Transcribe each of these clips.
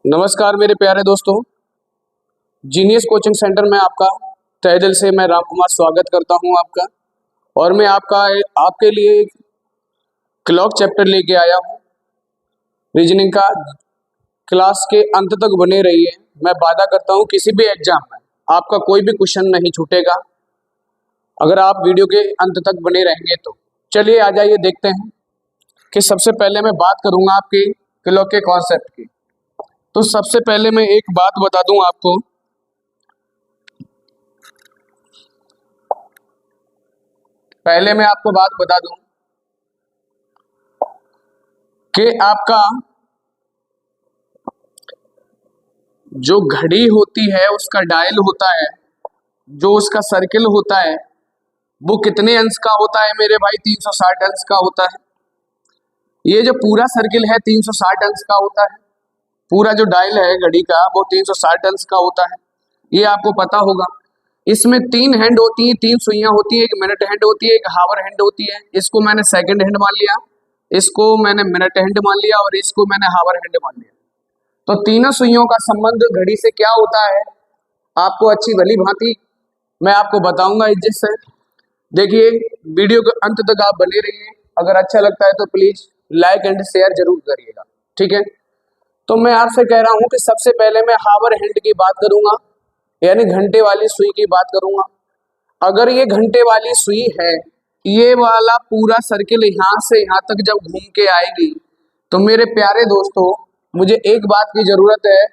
नमस्कार मेरे प्यारे दोस्तों, जीनियस कोचिंग सेंटर में आपका तहे दिल से मैं राम कुमार स्वागत करता हूं आपका। और मैं आपके लिए एक क्लॉक चैप्टर लेके आया हूं रीजनिंग का। क्लास के अंत तक बने रहिए। मैं वादा करता हूं किसी भी एग्जाम में आपका कोई भी क्वेश्चन नहीं छूटेगा अगर आप वीडियो के अंत तक बने रहेंगे तो। चलिए आ जाइए, देखते हैं कि सबसे पहले मैं बात करूंगा आपके क्लॉक के कॉन्सेप्ट की। तो सबसे पहले मैं एक बात बता दूं आपको, पहले मैं आपको बात बता दूं कि आपका जो घड़ी होती है उसका डायल होता है, जो उसका सर्किल होता है वो कितने अंश का होता है मेरे भाई? 360 अंश का होता है। ये जो पूरा सर्किल है 360 अंश का होता है। पूरा जो डायल है घड़ी का वो 360 अंश का होता है, ये आपको पता होगा। इसमें 3 हैंड होती हैं, 3 सुइयां होती है, एक मिनट हैंड होती है, एक हावर हैंड होती है। इसको मैंने सेकंड हैंड मान लिया, इसको मैंने मिनट हैंड मान लिया और इसको मैंने हावर हैंड मान लिया। तो तीनों सुइयों का संबंध घड़ी से क्या होता है आपको अच्छी भली भांति मैं आपको बताऊंगा इज्जत से। देखिए, वीडियो के अंत तक आप बने रहिए। अगर अच्छा लगता है तो प्लीज लाइक एंड शेयर जरूर करिएगा, ठीक है। तो मैं आपसे कह रहा हूं कि सबसे पहले मैं हावर हैंड की बात करूंगा, यानी घंटे वाली सुई की बात करूंगा। अगर ये घंटे वाली सुई है, ये वाला पूरा सर्किल यहाँ से यहाँ तक जब घूम के आएगी तो मेरे प्यारे दोस्तों, मुझे एक बात की जरूरत है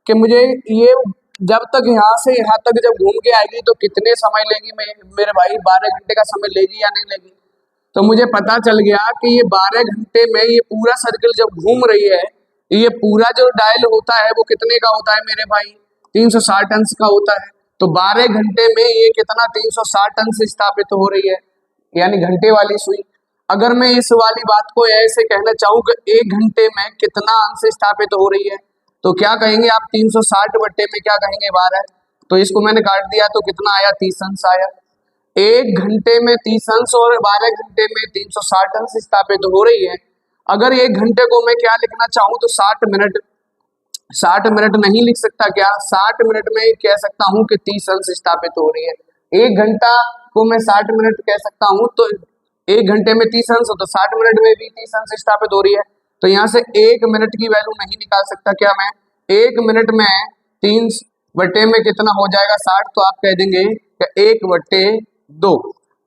कि मुझे ये जब तक यहाँ से यहाँ तक जब घूम के आएगी तो कितने समय लेगी मेरे भाई? 12 घंटे का समय लेगी या नहीं लेगी? तो मुझे पता चल गया कि ये 12 घंटे में ये पूरा सर्किल जब घूम रही है, ये पूरा जो डायल होता है वो कितने का होता है मेरे भाई? 360 अंश का होता है। तो 12 घंटे में ये कितना 360 अंश स्थापित हो रही है, यानी घंटे वाली सुई। अगर मैं इस वाली बात को ऐसे कहना चाहूँ कि 1 घंटे में कितना अंश स्थापित हो रही है, तो क्या कहेंगे आप? 360 बट्टे में क्या कहेंगे? 12। तो इसको मैंने काट दिया तो कितना आया? 30 अंश आया। 1 घंटे में 30 अंश और 12 घंटे में 360 अंश स्थापित हो रही है। अगर 1 घंटे को मैं क्या लिखना चाहूँ तो 60 मिनट, 60 मिनट नहीं लिख सकता क्या? 60 मिनट में कह सकता हूँ कि 30 अंश स्थापित हो रही है। 1 घंटा को मैं 60 मिनट कह सकता हूँ, तो 1 घंटे में 30 अंश हो तो 60 मिनट में भी 30 अंश स्थापित हो रही है। तो यहाँ से 1 मिनट की वैल्यू नहीं निकाल सकता क्या मैं? 1 मिनट में 3 बट्टे में कितना हो जाएगा? 60। तो आप कह देंगे कि 1/2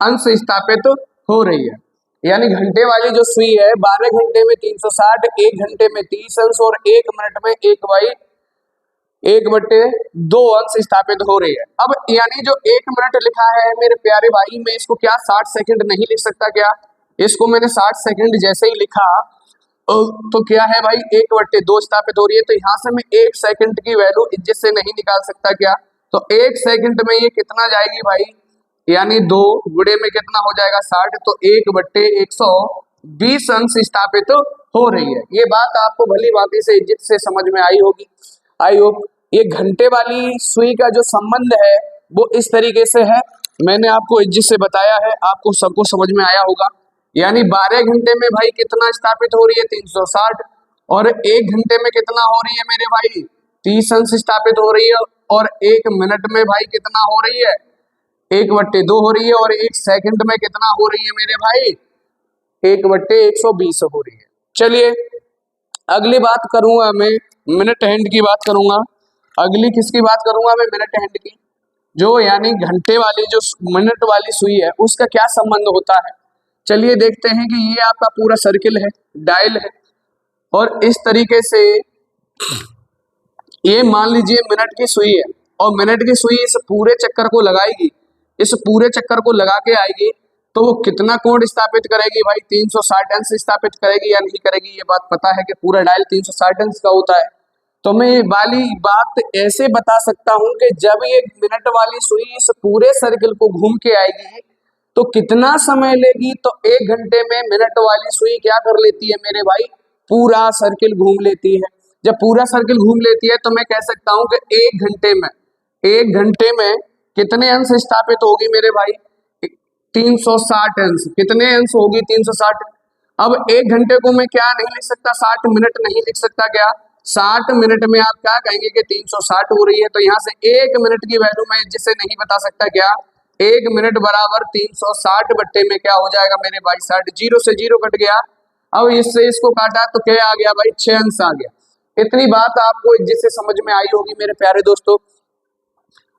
अंश स्थापित हो रही है। यानी घंटे वाली जो सुई है 12 घंटे में 360, 1 घंटे में 30 अंश और 1 मिनट में 1/2 अंश स्थापित हो रही है। अब यानी जो 1 मिनट लिखा है मेरे प्यारे भाई, मैं इसको क्या 60 सेकंड नहीं लिख सकता क्या? इसको मैंने 60 सेकंड जैसे ही लिखा तो क्या है भाई? 1/2 स्थापित हो रही है। तो यहाँ से मैं 1 सेकंड की वैल्यू इज्जत से नहीं निकाल सकता क्या? तो 1 सेकंड में ये कितना जाएगी भाई? यानी 2 गुणे में कितना हो जाएगा? 60। तो 1/120 अंश स्थापित हो रही है। ये बात आपको भली भांति से इज्जत से समझ में आई होगी। आई होप ये घंटे वाली सुई का जो संबंध है वो इस तरीके से है, मैंने आपको इज्जत से बताया है, आपको सबको समझ में आया होगा। यानी 12 घंटे में भाई कितना स्थापित हो रही है? 360। और 1 घंटे में कितना हो रही है मेरे भाई? 30 अंश स्थापित हो रही है। और 1 मिनट में भाई कितना हो रही है? 1/2 हो रही है। और 1 सेकंड में कितना हो रही है मेरे भाई? 1/120 हो रही है। चलिए अगली बात करूंगा मैं मिनट हैंड की बात करूंगा। अगली किसकी बात करूंगा मैं? मिनट हैंड की। जो यानी घंटे वाली जो मिनट वाली सुई है उसका क्या संबंध होता है? चलिए देखते हैं कि ये आपका पूरा सर्किल है, डायल है, और इस तरीके से ये मान लीजिए मिनट की सुई है और मिनट की सुई इस पूरे चक्कर को लगाएगी, इस पूरे चक्कर को लगा के आएगी तो वो कितना कोण स्थापित करेगी भाई? 360 अंश स्थापित करेगी या नहीं करेगी? ये बात पता है कि पूरा डायल 360 अंश का होता है। तो मैं ये वाली बात ऐसे बता सकता हूं कि जब ये मिनट वाली सुई इस पूरे सर्किल को घूम के आएगी तो कितना समय लेगी? तो 1 घंटे में मिनट वाली सुई क्या कर लेती है मेरे भाई? पूरा सर्किल घूम लेती है। जब पूरा सर्किल घूम लेती है तो मैं कह सकता हूं कि 1 घंटे में कितने अंश स्थापित होगी मेरे भाई? 360 अंश। कितने अंश होगी? 360। अब 1 घंटे को मैं क्या नहीं लिख सकता? 60 मिनट नहीं लिख सकता क्या? 60 मिनट में आप क्या कहेंगे कि 360 हो रही है, तो यहाँ से 1 मिनट की वैल्यू मैं जिससे नहीं बता सकता क्या, 1 मिनट बराबर 360 बट्टे में क्या हो जाएगा मेरे भाई 60, जीरो से जीरो कट गया। अब इससे इसको काटा तो क्या आ गया भाई 6 अंश आ गया। इतनी बात आपको जिससे समझ में आई होगी मेरे प्यारे दोस्तों।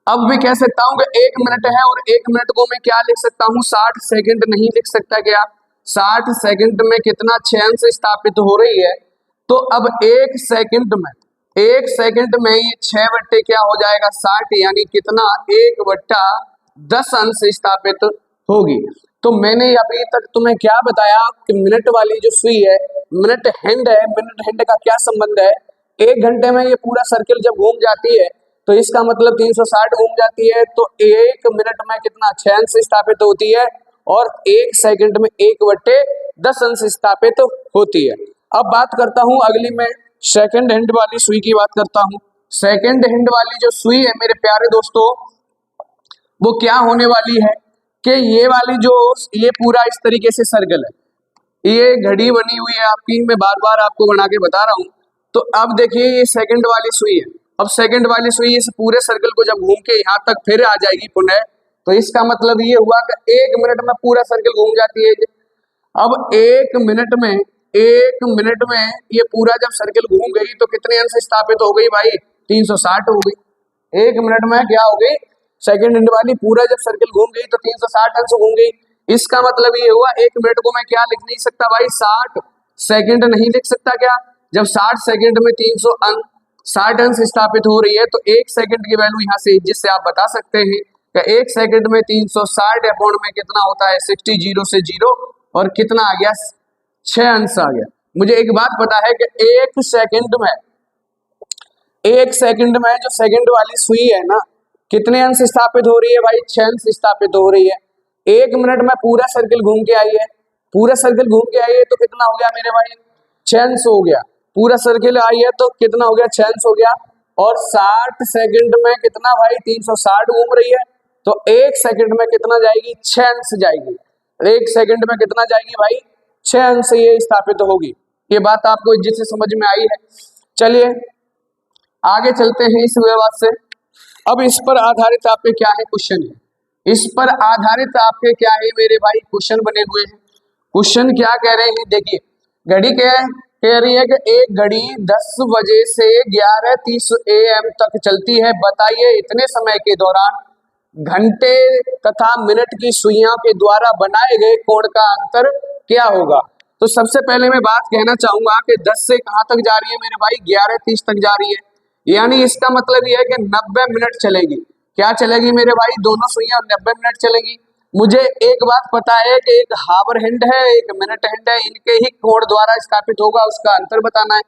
अब मैं कह सकता हूँ कि 1 मिनट है और 1 मिनट को मैं क्या लिख सकता हूँ, 60 सेकंड नहीं लिख सकता क्या, 60 सेकंड में कितना 6 अंश स्थापित हो रही है। तो अब 1 सेकंड में, 1 सेकंड में ये 6 बट्टे क्या हो जाएगा 60, यानी कितना 1/10 अंश स्थापित होगी। तो मैंने अभी तक तुम्हें क्या बताया कि मिनट वाली जो सुई है, मिनट हैंड है, मिनट हैंड का क्या संबंध है। 1 घंटे में ये पूरा सर्किल जब घूम जाती है तो इसका मतलब 360 घूम जाती है, तो 1 मिनट में कितना 6 अंश स्थापित होती है और 1 सेकंड में 1/10 अंश स्थापित होती है। अब बात करता हूं अगली मैं सेकंड हैंड वाली सुई की बात करता हूं। सेकंड हैंड वाली जो सुई है मेरे प्यारे दोस्तों, वो क्या होने वाली है कि ये वाली जो, ये पूरा इस तरीके से सर्कल है, ये घड़ी बनी हुई है आपकी, मैं बार बार आपको बना के बता रहा हूँ। तो अब देखिए ये सेकंड वाली सुई है। अब सेकंड वाली सुई इस पूरे सर्कल को जब घूम के यहाँ तक फिर आ जाएगी पुनः, तो इसका मतलब ये हुआ कि 1 मिनट में पूरा सर्कल घूम जाती है। अब 1 मिनट में, 1 मिनट में ये पूरा जब सर्कल घूम गई तो कितने अंश स्थापित हो गई भाई, 360 हो गई। 1 मिनट में क्या हो गई, सेकंड हैंड वाली पूरा जब सर्कल घूम गई तो 360 अंश घूम गई। इसका मतलब ये हुआ 1 मिनट को मैं क्या लिख नहीं सकता भाई, 60 सेकंड नहीं लिख सकता क्या। जब 60 सेकंड में 360 अंश स्थापित हो रही है तो 1 सेकंड की वैल्यू यहाँ से जिससे आप बता सकते हैं कि 1 सेकंड में 360 अपॉन में कितना होता है 60, जीरो से जीरो, और कितना आ गया 6 अंश आ गया। मुझे एक बात पता है कि 1 सेकंड में, 1 सेकंड में जो सेकंड वाली सुई है ना, कितने अंश स्थापित हो रही है भाई, 6 अंश स्थापित हो रही है। 1 मिनट में पूरा सर्कल घूम के आई है, पूरा सर्कल घूम के आई है तो कितना हो गया मेरे भाई, 6 अंश हो गया। पूरा सर्कल आई है तो कितना हो गया, 6 अंश हो गया। और 60 सेकंड में कितना भाई 360 घूम रही है, तो 1 सेकंड में कितना जाएगी, 6 अंश जाएगी। 1 सेकंड में कितना जाएगी भाई, 6 अंश ये स्थापित होगी। ये बात आपको जिससे समझ में आई है। चलिए आगे चलते हैं इस व्यवस्था से। अब इस पर आधारित आपके क्या है क्वेश्चन है, इस पर आधारित आपके क्या है मेरे भाई क्वेश्चन बने हुए हैं। क्वेश्चन क्या कह रहे हैं, देखिए घड़ी क्या कह रही है कि एक घड़ी 10 बजे से 11:30 AM तक चलती है, बताइए इतने समय के दौरान घंटे तथा मिनट की सुइयों के द्वारा बनाए गए कोण का अंतर क्या होगा। तो सबसे पहले मैं बात कहना चाहूंगा कि 10 से कहां तक जा रही है मेरे भाई, 11:30 तक जा रही है, यानी इसका मतलब यह है कि 90 मिनट चलेगी। क्या चलेगी मेरे भाई, दोनों सुइयां 90 मिनट चलेगी। मुझे एक बात पता है कि एक हावर हैंड है, एक मिनट हैंड है, इनके ही कोण द्वारा स्थापित होगा, उसका अंतर बताना है।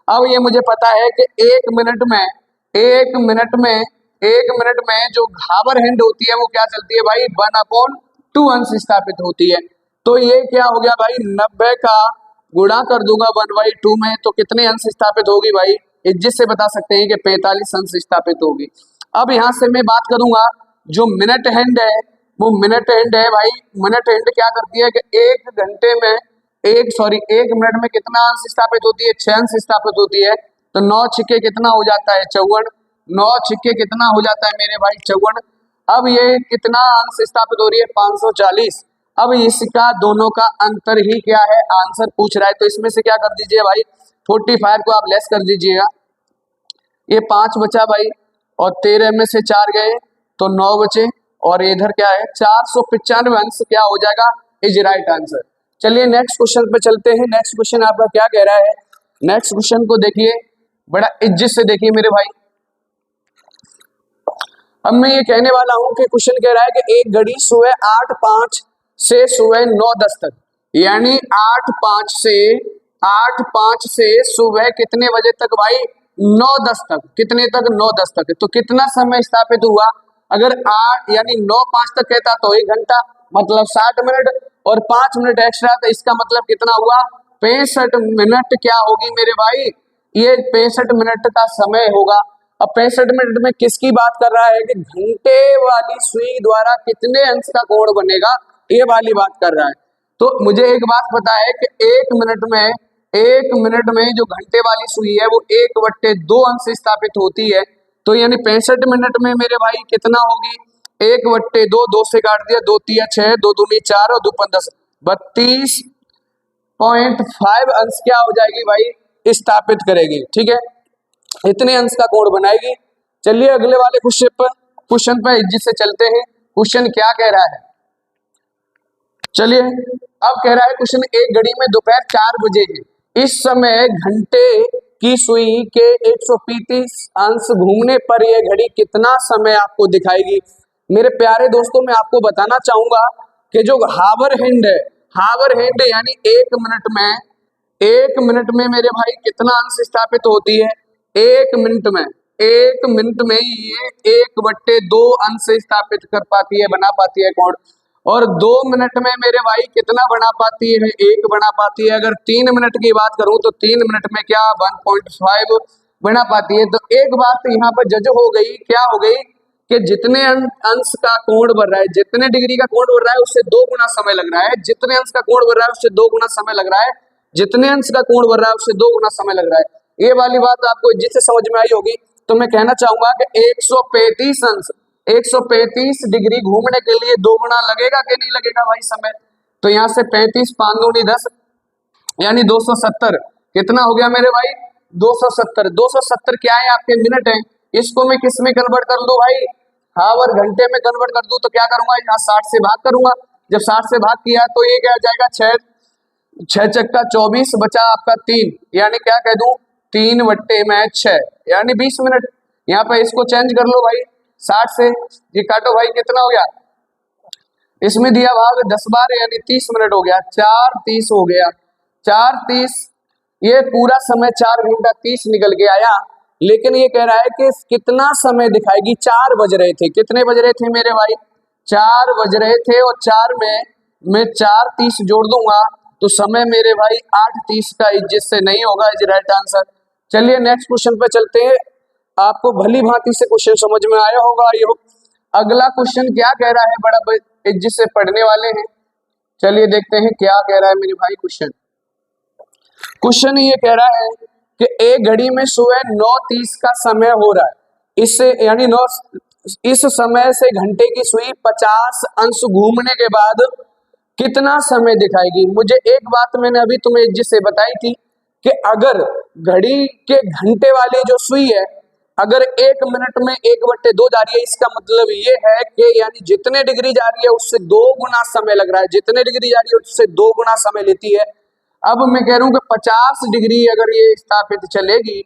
अब ये मुझे पता है कि 1 मिनट में, 1 मिनट में, 1 मिनट में जो हावर हैंड होती है वो क्या चलती है भाई, 1/2 अंश स्थापित होती है। तो ये क्या हो गया भाई, 90 का गुणा कर दूंगा 1/2 में, तो कितने अंश स्थापित होगी भाई, जिससे बता सकते हैं कि 45 अंश स्थापित होगी। अब यहाँ से मैं बात करूंगा जो मिनट हैंड है, वो मिनट हैंड है भाई। मिनट हैंड क्या करती है कि 1 घंटे में, 1 मिनट में कितना अंश स्थापित होती है, 6 अंश स्थापित होती है। तो 9 छिक्के कितना हो जाता है 54, 9 छिक्के कितना हो जाता है मेरे भाई 54। अब ये कितना अंश स्थापित हो रही है 540। अब इसका दोनों का अंतर ही क्या है, आंसर पूछ रहा है, तो इसमें से क्या कर दीजिए भाई, 45 को आप लेस कर दीजिएगा, ये 5 बचा भाई, और 13 में से 4 गए तो 9 बचे, और इधर क्या है 495 अंश क्या हो जाएगा, इज राइट आंसर। चलिए नेक्स्ट क्वेश्चन पे चलते हैं। नेक्स्ट क्वेश्चन आपका क्या कह रहा है, नेक्स्ट क्वेश्चन को देखिए बड़ा इज्जत से देखिए मेरे भाई। अब मैं ये कहने वाला हूं कि क्वेश्चन कह रहा है कि एक घड़ी सुबह 8:05 से सुबह 9:10 तक, यानी 8:05 से सुबह कितने बजे तक भाई, 9:10 तक, कितने तक 9:10 तक, तो कितना समय स्थापित हुआ। अगर 8 यानी 9:05 तक कहता तो 1 घंटा मतलब 60 मिनट, और 5 मिनट एक्स्ट्रा, तो इसका मतलब कितना हुआ 65 मिनट क्या होगी मेरे भाई, ये 65 मिनट का समय होगा। अब 65 मिनट में किसकी बात कर रहा है कि घंटे वाली सुई द्वारा कितने अंश का कोण बनेगा, ये वाली बात कर रहा है। तो मुझे एक बात पता है कि 1 मिनट में, 1 मिनट में जो घंटे वाली सुई है वो 1/2 अंश स्थापित होती है। तो यानी 65 मिनट में मेरे भाई कितना होगी, 1/2, 2 से काट दिया, 2 तिया 6, 2 दूनी 4 और 2 पंजा 32.5 अंश क्या हो जाएगी भाई, स्थापित करेगी। ठीक है, इतने अंश का कोण बनाएगी। चलिए अगले वाले क्वेश्चन पे जिससे चलते हैं। क्वेश्चन क्या कह रहा है, चलिए अब कह रहा है क्वेश्चन, एक घड़ी में दोपहर 4 बजे है, इस समय घंटे की सुई के 135 अंश घूमने पर यह घड़ी कितना समय आपको दिखाएगी। मेरे प्यारे दोस्तों, मैं आपको बताना चाहूंगा कि जो हावर हैंड है, हावर हैंड यानी 1 मिनट में मेरे भाई कितना अंश स्थापित होती है, 1 मिनट में, 1 मिनट में ये 1/2 अंश स्थापित कर पाती है, बना पाती है कोण। और 2 मिनट में मेरे भाई कितना बना पाती है, 1 बना पाती है। अगर 3 मिनट की बात करूं तो 3 मिनट में क्या 1.5 बना पाती है। तो एक बात यहाँ पर जज हो गई, क्या हो गई कि जितने अंश का कोण बढ़ रहा है, जितने डिग्री का कोण बढ़ रहा है उससे 2 गुना समय लग रहा है, जितने अंश का कोण बढ़ रहा है उससे 2 गुना समय लग रहा है, जितने अंश का कोण बढ़ रहा है उससे 2 गुना समय लग रहा है। ये वाली बात आपको जिससे समझ में आई होगी। तो मैं कहना चाहूंगा कि 135 डिग्री घूमने के लिए 2 गुना लगेगा कि नहीं लगेगा भाई समय। तो यहाँ से 35 5 दूनी 10 यानी 270 कितना हो गया मेरे भाई, 270। 270 क्या है आपके, मिनट है। इसको मैं किस में कन्वर्ट कर दूं भाई, हावर घंटे में कन्वर्ट कर दूं। तो क्या करूंगा, यहाँ 60 से भाग करूंगा। जब 60 से भाग किया तो ये क्या आ जाएगा, 6 चक्का 24 बचा आपका 3, यानी क्या कह दूं 3/6 यानी 20 मिनट। यहाँ पे इसको चेंज कर लो भाई, 60 से ये काटो भाई, कितना हो गया, इसमें दिया भाग 10 बार यानी 30 मिनट हो गया, 4:30 हो गया, 4:30। ये पूरा समय 4 घंटा 30 निकल के आया। लेकिन ये कह रहा है कि कितना समय दिखाएगी, 4 बज रहे थे, कितने बज रहे थे मेरे भाई, 4 बज रहे थे। और 4 में मैं 4:30 जोड़ दूंगा तो समय मेरे भाई 8:30 का, जिससे नहीं होगा, इज राइट आंसर। चलिए नेक्स्ट क्वेश्चन पे चलते हैं। आपको भली भांति से क्वेश्चन समझ में आया होगा ये। अगला क्वेश्चन क्या कह रहा है, बड़ा जिससे पढ़ने वाले हैं। चलिए देखते हैं क्या कह रहा है मेरे भाई। क्वेश्चन ये कह रहा है कि एक घड़ी में सुबह 9:30 का समय हो रहा है, इससे यानी 9 इस समय से घंटे की सुई 50 अंश घूमने के बाद कितना समय दिखाएगी। मुझे एक बात मैंने अभी तुम्हें जिससे बताई थी कि अगर घड़ी के घंटे वाली जो सुई है, अगर 1 मिनट में 1/2 जा रही है, इसका मतलब ये है कि यानी जितने डिग्री जा रही है उससे 2 गुना समय लग रहा है, जितने डिग्री जा रही है उससे 2 गुना समय लेती है। अब मैं कह रहा हूं कि 50 डिग्री अगर ये स्थापित चलेगी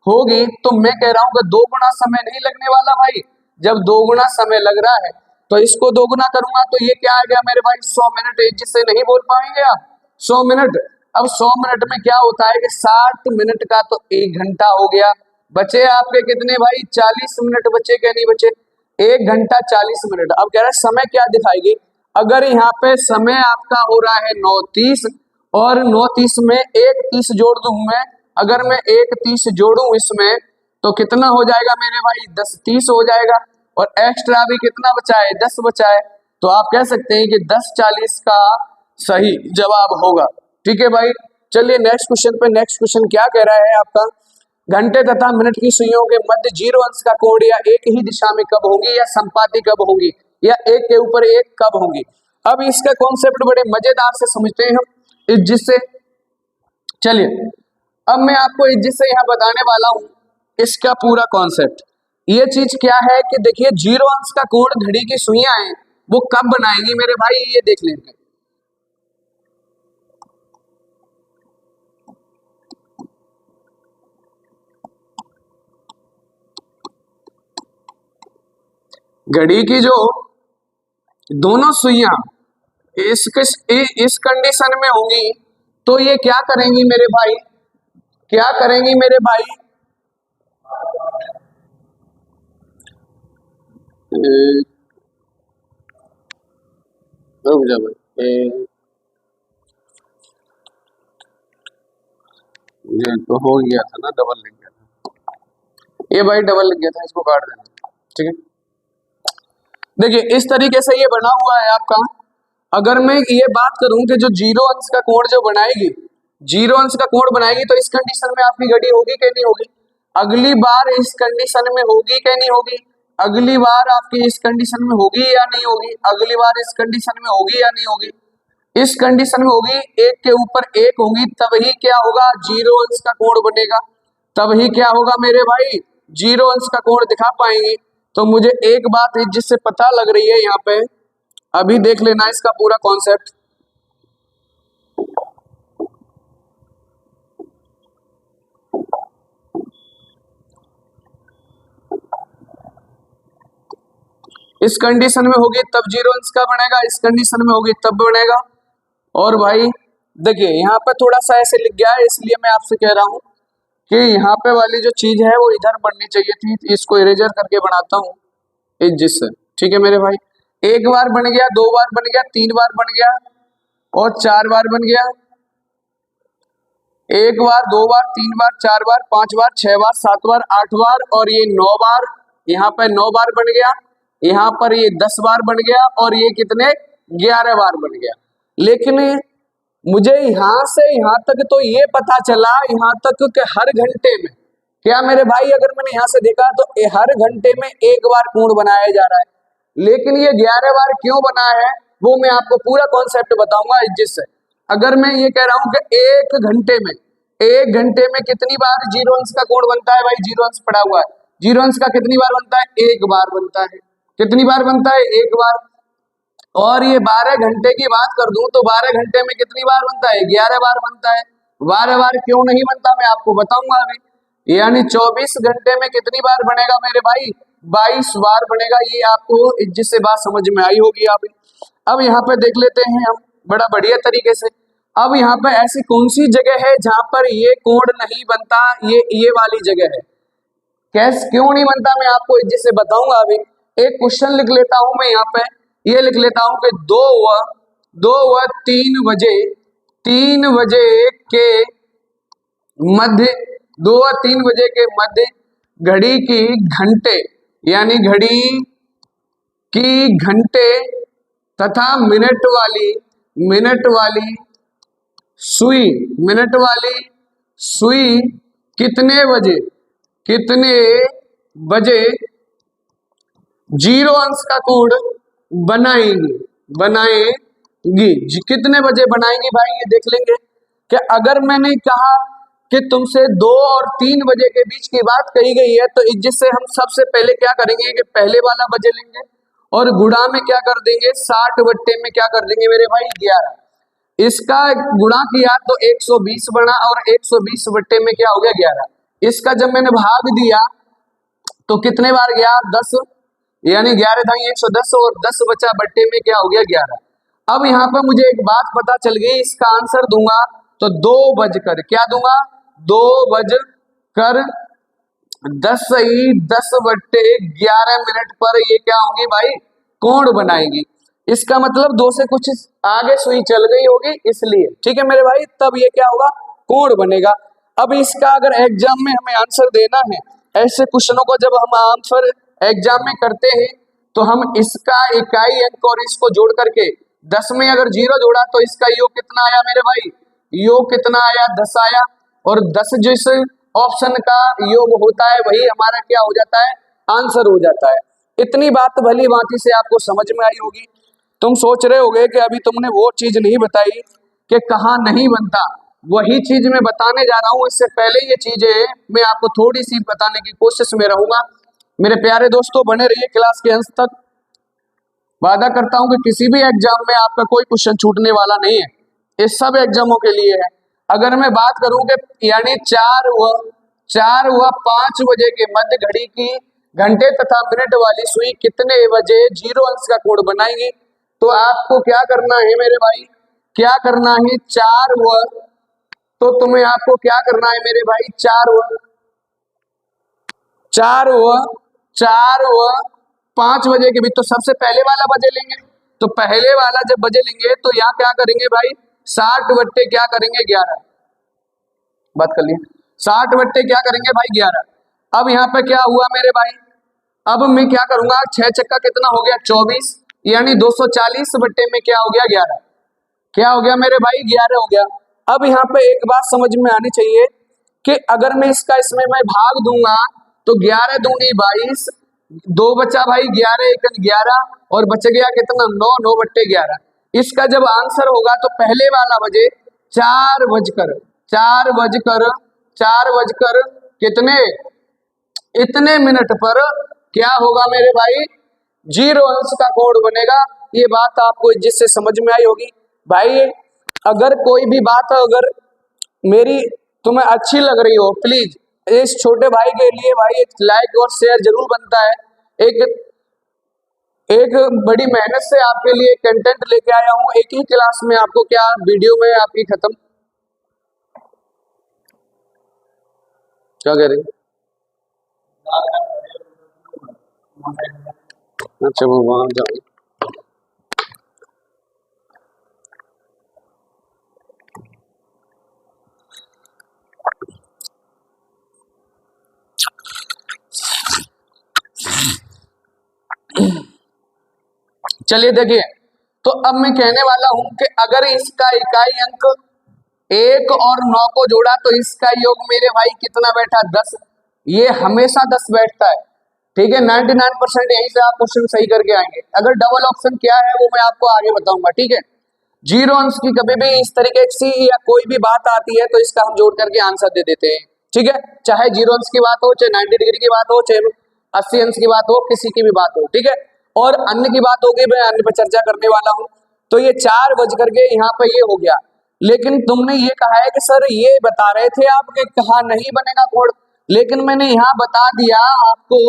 होगी तो मैं कह रहा हूं कि 2 गुना समय नहीं लगने वाला भाई। जब 2 गुना समय लग रहा है तो इसको 2 गुना करूंगा तो ये क्या आ गया मेरे भाई, 100 मिनट। जिससे नहीं बोल पाएंगे आप, 100 मिनट। अब 100 मिनट में क्या होता है कि 60 मिनट का तो 1 घंटा हो गया। बचे आपके कितने भाई, 40 मिनट बचे क्या नहीं बचे, 1 घंटा 40 मिनट। अब कह रहा है समय क्या दिखाएगी। अगर यहाँ पे समय आपका हो रहा है 9:30 और 9:30 में 1:30 जोड़ दूं मैं, अगर मैं 1:30 जोड़ू इसमें तो कितना हो जाएगा मेरे भाई, 10:30 हो जाएगा। और एक्स्ट्रा भी कितना बचा है, 10 बचा है। तो आप कह सकते हैं कि 10:40 का सही जवाब होगा। ठीक है भाई, चलिए नेक्स्ट क्वेश्चन पे। नेक्स्ट क्वेश्चन क्या कह रहा है आपका, घंटे तथा मिनट की सुइयों के मध्य 0 अंश का कोण या एक ही दिशा में कब होंगी, या संपाती कब होंगी, या एक के ऊपर एक कब होंगी। अब इसका कॉन्सेप्ट बड़े मजेदार से समझते हैं हम इज्जत से। चलिए अब मैं आपको इज्जत से यहाँ बताने वाला हूँ इसका पूरा कॉन्सेप्ट। ये चीज क्या है कि देखिए 0 अंश का कोण घड़ी की सुइयां हैं वो कब बनाएंगी मेरे भाई, ये देख लेंगे। घड़ी की जो दोनों सुइयां इस कंडीशन में होंगी तो ये क्या करेंगी मेरे भाई, क्या करेंगी मेरे भाई, रुक जा भाई, ये तो हो गया था ना, डबल लग गया था ये भाई, डबल लग गया था, इसको काट देना। ठीक है, देखिए इस तरीके से ये बना हुआ है आपका। अगर मैं ये बात करूं कि जो 0 अंश का कोण जो बनाएगी जीरो अंश का कोण बनाएगी तो इस कंडीशन में आपकी घड़ी होगी कि नहीं होगी? अगली बार इस कंडीशन में होगी कि नहीं होगी? अगली बार आपकी इस कंडीशन में होगी या नहीं होगी? अगली बार इस कंडीशन में होगी या नहीं होगी? इस कंडीशन में होगी, एक के ऊपर एक होंगी, तभी क्या होगा? जीरो अंश का कोण बनेगा। तभी क्या होगा मेरे भाई? जीरो अंश का कोण दिखा पाएंगे। तो मुझे एक बात है जिससे पता लग रही है यहाँ पे, अभी देख लेना इसका पूरा कॉन्सेप्ट। इस कंडीशन में होगी तब जीरो अंश का बनेगा, इस कंडीशन में होगी तब बनेगा। और भाई देखिए यहाँ पे थोड़ा सा ऐसे लिख गया है, इसलिए मैं आपसे कह रहा हूँ कि यहाँ पे वाली जो चीज है वो इधर बननी चाहिए थी, इसको इरेजर करके बनाता हूँ इस जिससे। ठीक है मेरे भाई, एक बार बन गया, दो बार बन गया, तीन बार बन गया और चार बार बन गया। एक बार, दो बार, तीन बार, चार बार, पांच बार, छह बार, सात बार, आठ बार और ये 9 बार। यहाँ पे 9 बार बन गया, यहाँ पर ये 10 बार बन गया और ये कितने? 11 बार बन गया। लेकिन मुझे यहाँ से यहाँ तक तो ये पता चला, यहाँ तक कि हर घंटे में क्या मेरे भाई, अगर मैंने यहाँ से देखा तो हर घंटे में एक बार कोण बनाया जा रहा है। लेकिन ये 11 बार क्यों बना है वो मैं आपको पूरा कॉन्सेप्ट बताऊंगा जिससे। अगर मैं ये कह रहा हूं कि एक घंटे में कितनी बार जीरो अंश का कोण बनता है? भाई जीरो अंश पड़ा हुआ है, जीरो अंश का कितनी बार बनता है? एक बार बनता है। कितनी बार बनता है? एक बार। और ये 12 घंटे की बात कर दूं तो 12 घंटे में कितनी बार बनता है? 11 बार बनता है। 12 बार क्यों नहीं बनता मैं आपको बताऊंगा अभी। यानी 24 घंटे में कितनी बार बनेगा मेरे भाई? 22 बार बनेगा। ये आपको जिससे बात समझ में आई होगी आप। अब यहाँ पे देख लेते हैं हम बड़ा बढ़िया तरीके से। अब यहाँ पे ऐसी कौन सी जगह है जहां पर ये कोण नहीं बनता? ये वाली जगह है। कैसे क्यों नहीं बनता मैं आपको जिससे बताऊंगा अभी। एक क्वेश्चन लिख लेता हूं मैं यहाँ पे, ये लिख लेता हूं कि 3 बजे के मध्य 2 व 3 बजे के मध्य घड़ी की घंटे, यानी घड़ी की घंटे तथा मिनट वाली सुई कितने बजे जीरो अंश का कोण बनाएंगी। कितने बजे बनाएंगी भाई ये देख लेंगे। कि अगर मैंने कहा कि तुमसे 2 और 3 बजे के बीच की बात कही गई है तो जिससे हम सबसे पहले क्या करेंगे कि पहले वाला बजे लेंगे और गुणा में क्या कर देंगे? 60 बट्टे में क्या कर देंगे मेरे भाई? 11। इसका गुणा किया तो 120 बना और 120 बट्टे में क्या हो गया? 11। इसका जब मैंने भाग दिया तो कितने बार गया? 10, यानी 11 था 110 और 10 बचा बट्टे में क्या हो गया? 11। अब यहाँ पर मुझे एक बात पता चल गई, इसका आंसर दूंगा तो 2 बजकर क्या दूंगा? 2 बजकर 10 सही 10 बट्टे 11 मिनट पर ये क्या होंगी भाई? कोण बनाएगी। इसका मतलब 2 से कुछ आगे सुई चल गई होगी इसलिए। ठीक है मेरे भाई, तब ये क्या होगा? कोण बनेगा। अब इसका अगर एग्जाम में हमें आंसर देना है, ऐसे क्वेश्चनों को जब हम आंसर एग्जाम में करते हैं तो हम इसका इकाई अंक और इसको जोड़ करके 10 में अगर 0 जोड़ा तो इसका योग कितना आया मेरे भाई? योग कितना आया? 10 आया। और 10 जिस ऑप्शन का योग होता है वही हमारा क्या हो जाता है? आंसर हो जाता है। इतनी बात भली भांति से आपको समझ में आई होगी। तुम सोच रहे होगे कि अभी तुमने वो चीज नहीं बताई कि कहाँ नहीं बनता, वही चीज मैं बताने जा रहा हूँ। इससे पहले ये चीजें मैं आपको थोड़ी सी बताने की कोशिश में रहूंगा। मेरे प्यारे दोस्तों बने रहिए क्लास के अंत तक। वादा करता हूं कि किसी भी एग्जाम में आपका कोई क्वेश्चन छूटने वाला नहीं है, इस सब एग्जामों के लिए है। अगर मैं बात करूं कि यानी 4 व 5 बजे के मध्य घड़ी की घंटे तथा मिनट वाली सुई कितने बजे जीरो अंश का कोण बनाएंगी, तो आपको क्या करना है मेरे भाई? क्या करना है? आपको क्या करना है मेरे भाई? 4 व 5 बजे के बीच। तो सबसे पहले वाला बजे लेंगे, तो पहले वाला जब बजे लेंगे तो यहाँ क्या करेंगे भाई? 60 बट्टे क्या करेंगे? 11। बात कर लिए 60 बट्टे क्या करेंगे भाई? 11। अब यहाँ पे क्या हुआ मेरे भाई? अब मैं क्या करूंगा? 6 चक्का कितना हो गया? 24, यानी 240 बट्टे में क्या हो गया? 11। क्या हो गया मेरे भाई? 11 हो गया। अब यहाँ पे एक बात समझ में आनी चाहिए कि अगर मैं इसमें मैं भाग दूंगा तो 11 दूनी 22, 2 बचा भाई 11 एकन 11 और बच गया कितना 9, 9/11। इसका जब आंसर होगा तो पहले वाला बजे 4 बजकर कितने इतने मिनट पर क्या होगा मेरे भाई, 0 अंश का कोण बनेगा। ये बात आपको जिससे समझ में आई होगी भाई। अगर कोई भी बात अगर मेरी तुम्हें अच्छी लग रही हो, प्लीज इस छोटे भाई के लिए भाई एक लाइक और शेयर जरूर बनता है। एक बड़ी मेहनत से आपके लिए कंटेंट लेके आया हूं, एक ही क्लास में आपको क्या वीडियो में आपकी खत्म। क्या कह रही? अच्छा वो वहां जाओ। चलिए देखिए, तो अब मैं कहने वाला हूं कि अगर इसका इकाई अंक 1 और 9 को जोड़ा तो इसका योग मेरे भाई कितना बैठा, 10। ये हमेशा 10 बैठता है, ठीक है। 99% यहीं से आप क्वेश्चन सही करके आएंगे। अगर डबल ऑप्शन क्या है वो मैं आपको आगे बताऊंगा, ठीक है। 0 अंश की कभी भी इस तरीके से या कोई भी बात आती है तो इसका हम जोड़ करके आंसर दे देते हैं, ठीक है। चाहे 0 अंश की बात हो, चाहे 90 डिग्री की बात हो, चाहे 80 अंश की बात हो, किसी की भी बात हो, ठीक है। और अन्य की बात होगी, मैं अन्य पर चर्चा करने वाला हूं। तो ये 4 बज करके यहाँ पे ये हो गया, लेकिन तुमने ये कहा है कि सर ये बता रहे थे आप कि कहा नहीं बनेगा कोड, लेकिन मैंने यहाँ बता दिया आपको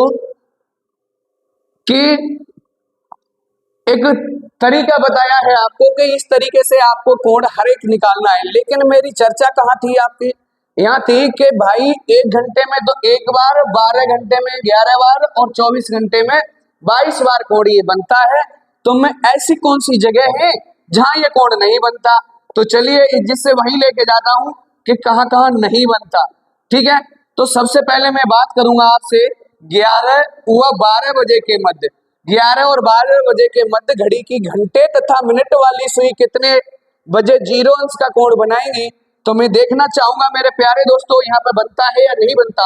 कि एक तरीका बताया है आपको कि इस तरीके से आपको कोड हर एक निकालना है। लेकिन मेरी चर्चा कहाँ थी आपकी, यहाँ थी कि भाई 1 घंटे में तो 1 बार, 12 घंटे में 11 बार और 24 घंटे में 22 बार कोड ये बनता है। तो मैं ऐसी कौन सी जगह है जहां ये कोड नहीं बनता? तो चलिए जिससे वहीं लेके जाता हूं कि कहां कहां नहीं बनता, ठीक है। तो सबसे पहले मैं बात करूंगा आपसे 11 व 12 बजे के मध्य, 11 और 12 बजे के मध्य घड़ी की घंटे तथा मिनट वाली सुई कितने बजे 0 अंश का कोण बनाएंगी। तो मैं देखना चाहूंगा मेरे प्यारे दोस्तों यहाँ पे बनता है या नहीं बनता।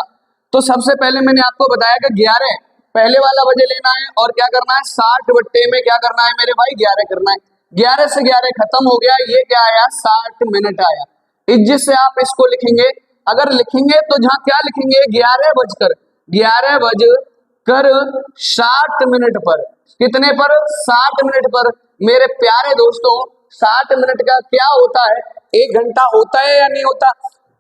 तो सबसे पहले मैंने आपको बताया कि 11 पहले वाला बजे लेना है और क्या करना है, 60 बट्टे में क्या करना है मेरे भाई, 11 करना है। 11 से 11 खत्म हो गया, ये क्या आया, 60 मिनट आया। इस जिससे आप इसको लिखेंगे, अगर लिखेंगे तो जहां क्या लिखेंगे, 11 बज कर 60 मिनट पर, कितने पर, 60 मिनट पर। मेरे प्यारे दोस्तों 60 मिनट का क्या होता है, 1 घंटा होता है या नहीं होता।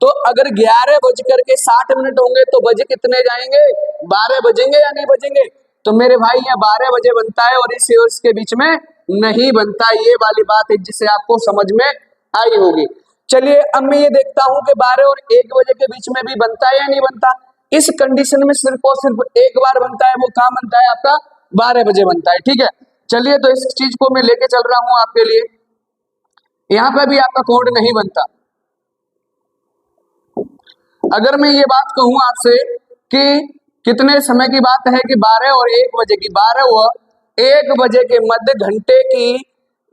तो अगर 11 बजकर के 60 मिनट होंगे तो बजे कितने जाएंगे, 12 बजेंगे या नहीं बजेंगे। तो मेरे भाई यहाँ 12 बजे बनता है और इसके बीच में नहीं बनता। ये वाली बात है जिससे आपको समझ में आई होगी। चलिए अब मैं ये देखता हूं कि 12 और 1 बजे के बीच में भी बनता है या नहीं बनता। इस कंडीशन में सिर्फ और सिर्फ एक बार बनता है, वो कहाँ बनता है आपका, 12 बजे बनता है, ठीक है। चलिए तो इस चीज को मैं लेके चल रहा हूं आपके लिए। यहां पे भी आपका कोड नहीं बनता। अगर मैं ये बात कहूं आपसे कि कितने समय की बात है कि 12 और 1 बजे की, 12 व 1 बजे के मध्य घंटे की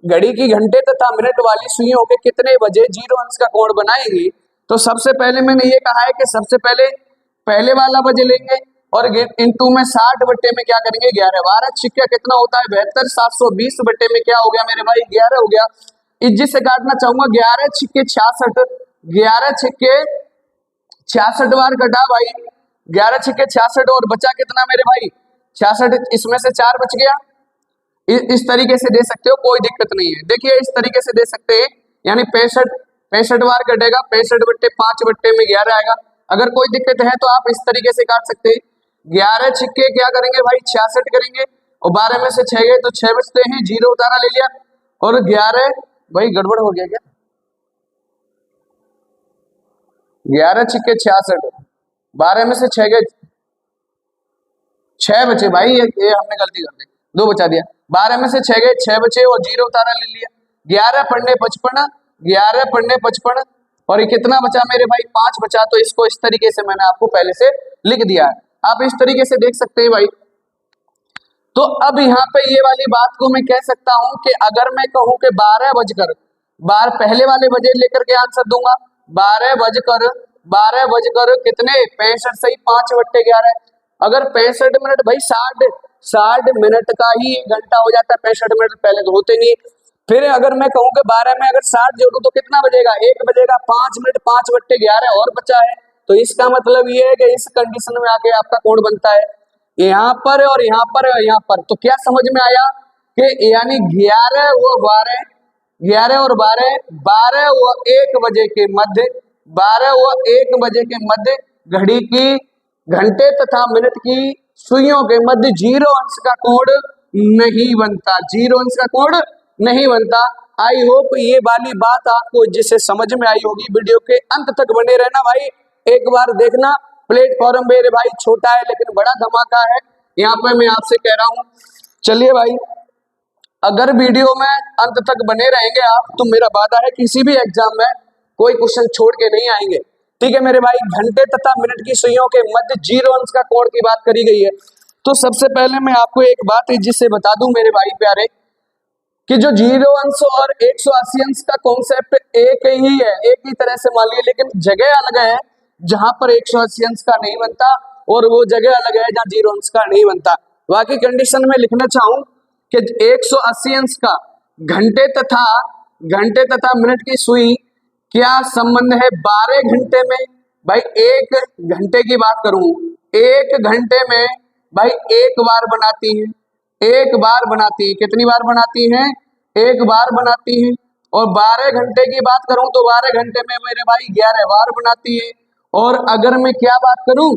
घड़ी की घंटे तथा मिनट वाली सुइयों के कितने बजे 0 अंश का कोण बनाएंगी। तो सबसे पहले मैंने ये कहा है कि सबसे पहले वाला बजे लेंगे और इनटू में 60 बट्टे में क्या करेंगे, 11, 12 छिक्के कितना होता है, 72, 720 बट्टे में क्या हो गया मेरे भाई, 11 हो गया। इज्जत से काटना चाहूंगा, 11 छिक्के 66, 11 छिक्के 66 बार कटा भाई, 11 छिक्के 66 और बचा कितना मेरे भाई, 66। इसमें से 4 बच गया। इस तरीके से दे सकते हो, कोई दिक्कत नहीं है। देखिए इस तरीके से दे सकते हैं, यानी 65 बार कटेगा, 65 बट्टे 5 बट्टे में 11 आएगा। अगर कोई दिक्कत है तो आप इस तरीके से काट सकते हैं। 11 छिक्के क्या करेंगे भाई, 66 करेंगे और 12 में से 6 गए तो 6 बचते हैं, 0 उतारा ले लिया और 11 भाई गड़बड़ हो गया क्या, 11 छिक्के 66, 12 में से 6 गए, 6 बचे भाई, ये हमने गलती कर दी, 2 बचा दिया। 12 में से 6 गए, 6 बचे और 0 उतारा ले लिया। 11 पढ़ने 55, 11 पढ़ने 55 और ये कितना बचा मेरे भाई, 5 बचा। तो इसको इस तरीके से मैंने आपको पहले से लिख दिया है, आप इस तरीके से देख सकते हैं भाई। तो अब यहाँ पे ये वाली बात को मैं कह सकता हूं कि अगर मैं कहूं कि 12 बजकर बार पहले वाले बजे लेकर के आंसर दूंगा। 12 बजकर कितने 65 सही 5/11। अगर 65 मिनट भाई 60 मिनट का ही 1 घंटा हो जाता है, 65 मिनट पहले तो होते नहीं। फिर अगर मैं कहूँ कि 12 में अगर 60 जोड़ू तो कितना बजेगा, 1 बजेगा। 5 मिनट 5/11 और बचा है। तो इसका मतलब ये है कि इस कंडीशन में आके आपका कोण बनता है यहाँ पर और यहाँ पर और यहाँ पर। तो क्या समझ में आया कि यानी 11 व 12, 11 और 12, 12 व 1 बजे के मध्य, 12 व 1 बजे के मध्य घड़ी की घंटे तथा मिनट की सुइयों के मध्य 0 अंश का कोण नहीं बनता, 0 अंश का कोण नहीं बनता। आई होप ये वाली बात आपको जिसे समझ में आई होगी। वीडियो के अंत तक बने रहना भाई, एक बार देखना। प्लेटफॉर्म मेरे भाई छोटा है लेकिन बड़ा धमाका है, यहाँ पे मैं आपसे कह रहा हूँ। चलिए भाई, अगर वीडियो में अंत तक बने रहेंगे आप तो मेरा वादा है किसी भी एग्जाम में कोई क्वेश्चन छोड़ के नहीं आएंगे। ठीक है मेरे भाई, घंटे तथा मिनट की सुइयों के मध्य 0 अंश का कोण की बात करी गई है। तो सबसे पहले मैं आपको एक बात है जिससे बता दूं मेरे भाई प्यारे, कि जो 0 अंश और 180 अंश का कॉन्सेप्ट एक ही है, एक ही तरह से मान लिए, लेकिन जगह अलग है। जहां पर 180 अंश का नहीं बनता और वो जगह अलग है जहां 0 अंश का नहीं बनता। बाकी कंडीशन में लिखना चाहूं कि 180 अंश का घंटे तथा मिनट की सुई क्या संबंध है 12 घंटे में। भाई 1 घंटे की बात करूं, 1 घंटे में भाई एक बार बनाती है, एक बार बनाती है। कितनी बार बनाती है, एक बार बनाती है। और 12 घंटे की बात करूं तो 12 घंटे में मेरे भाई 11 बार बनाती है। और अगर मैं क्या बात करूं,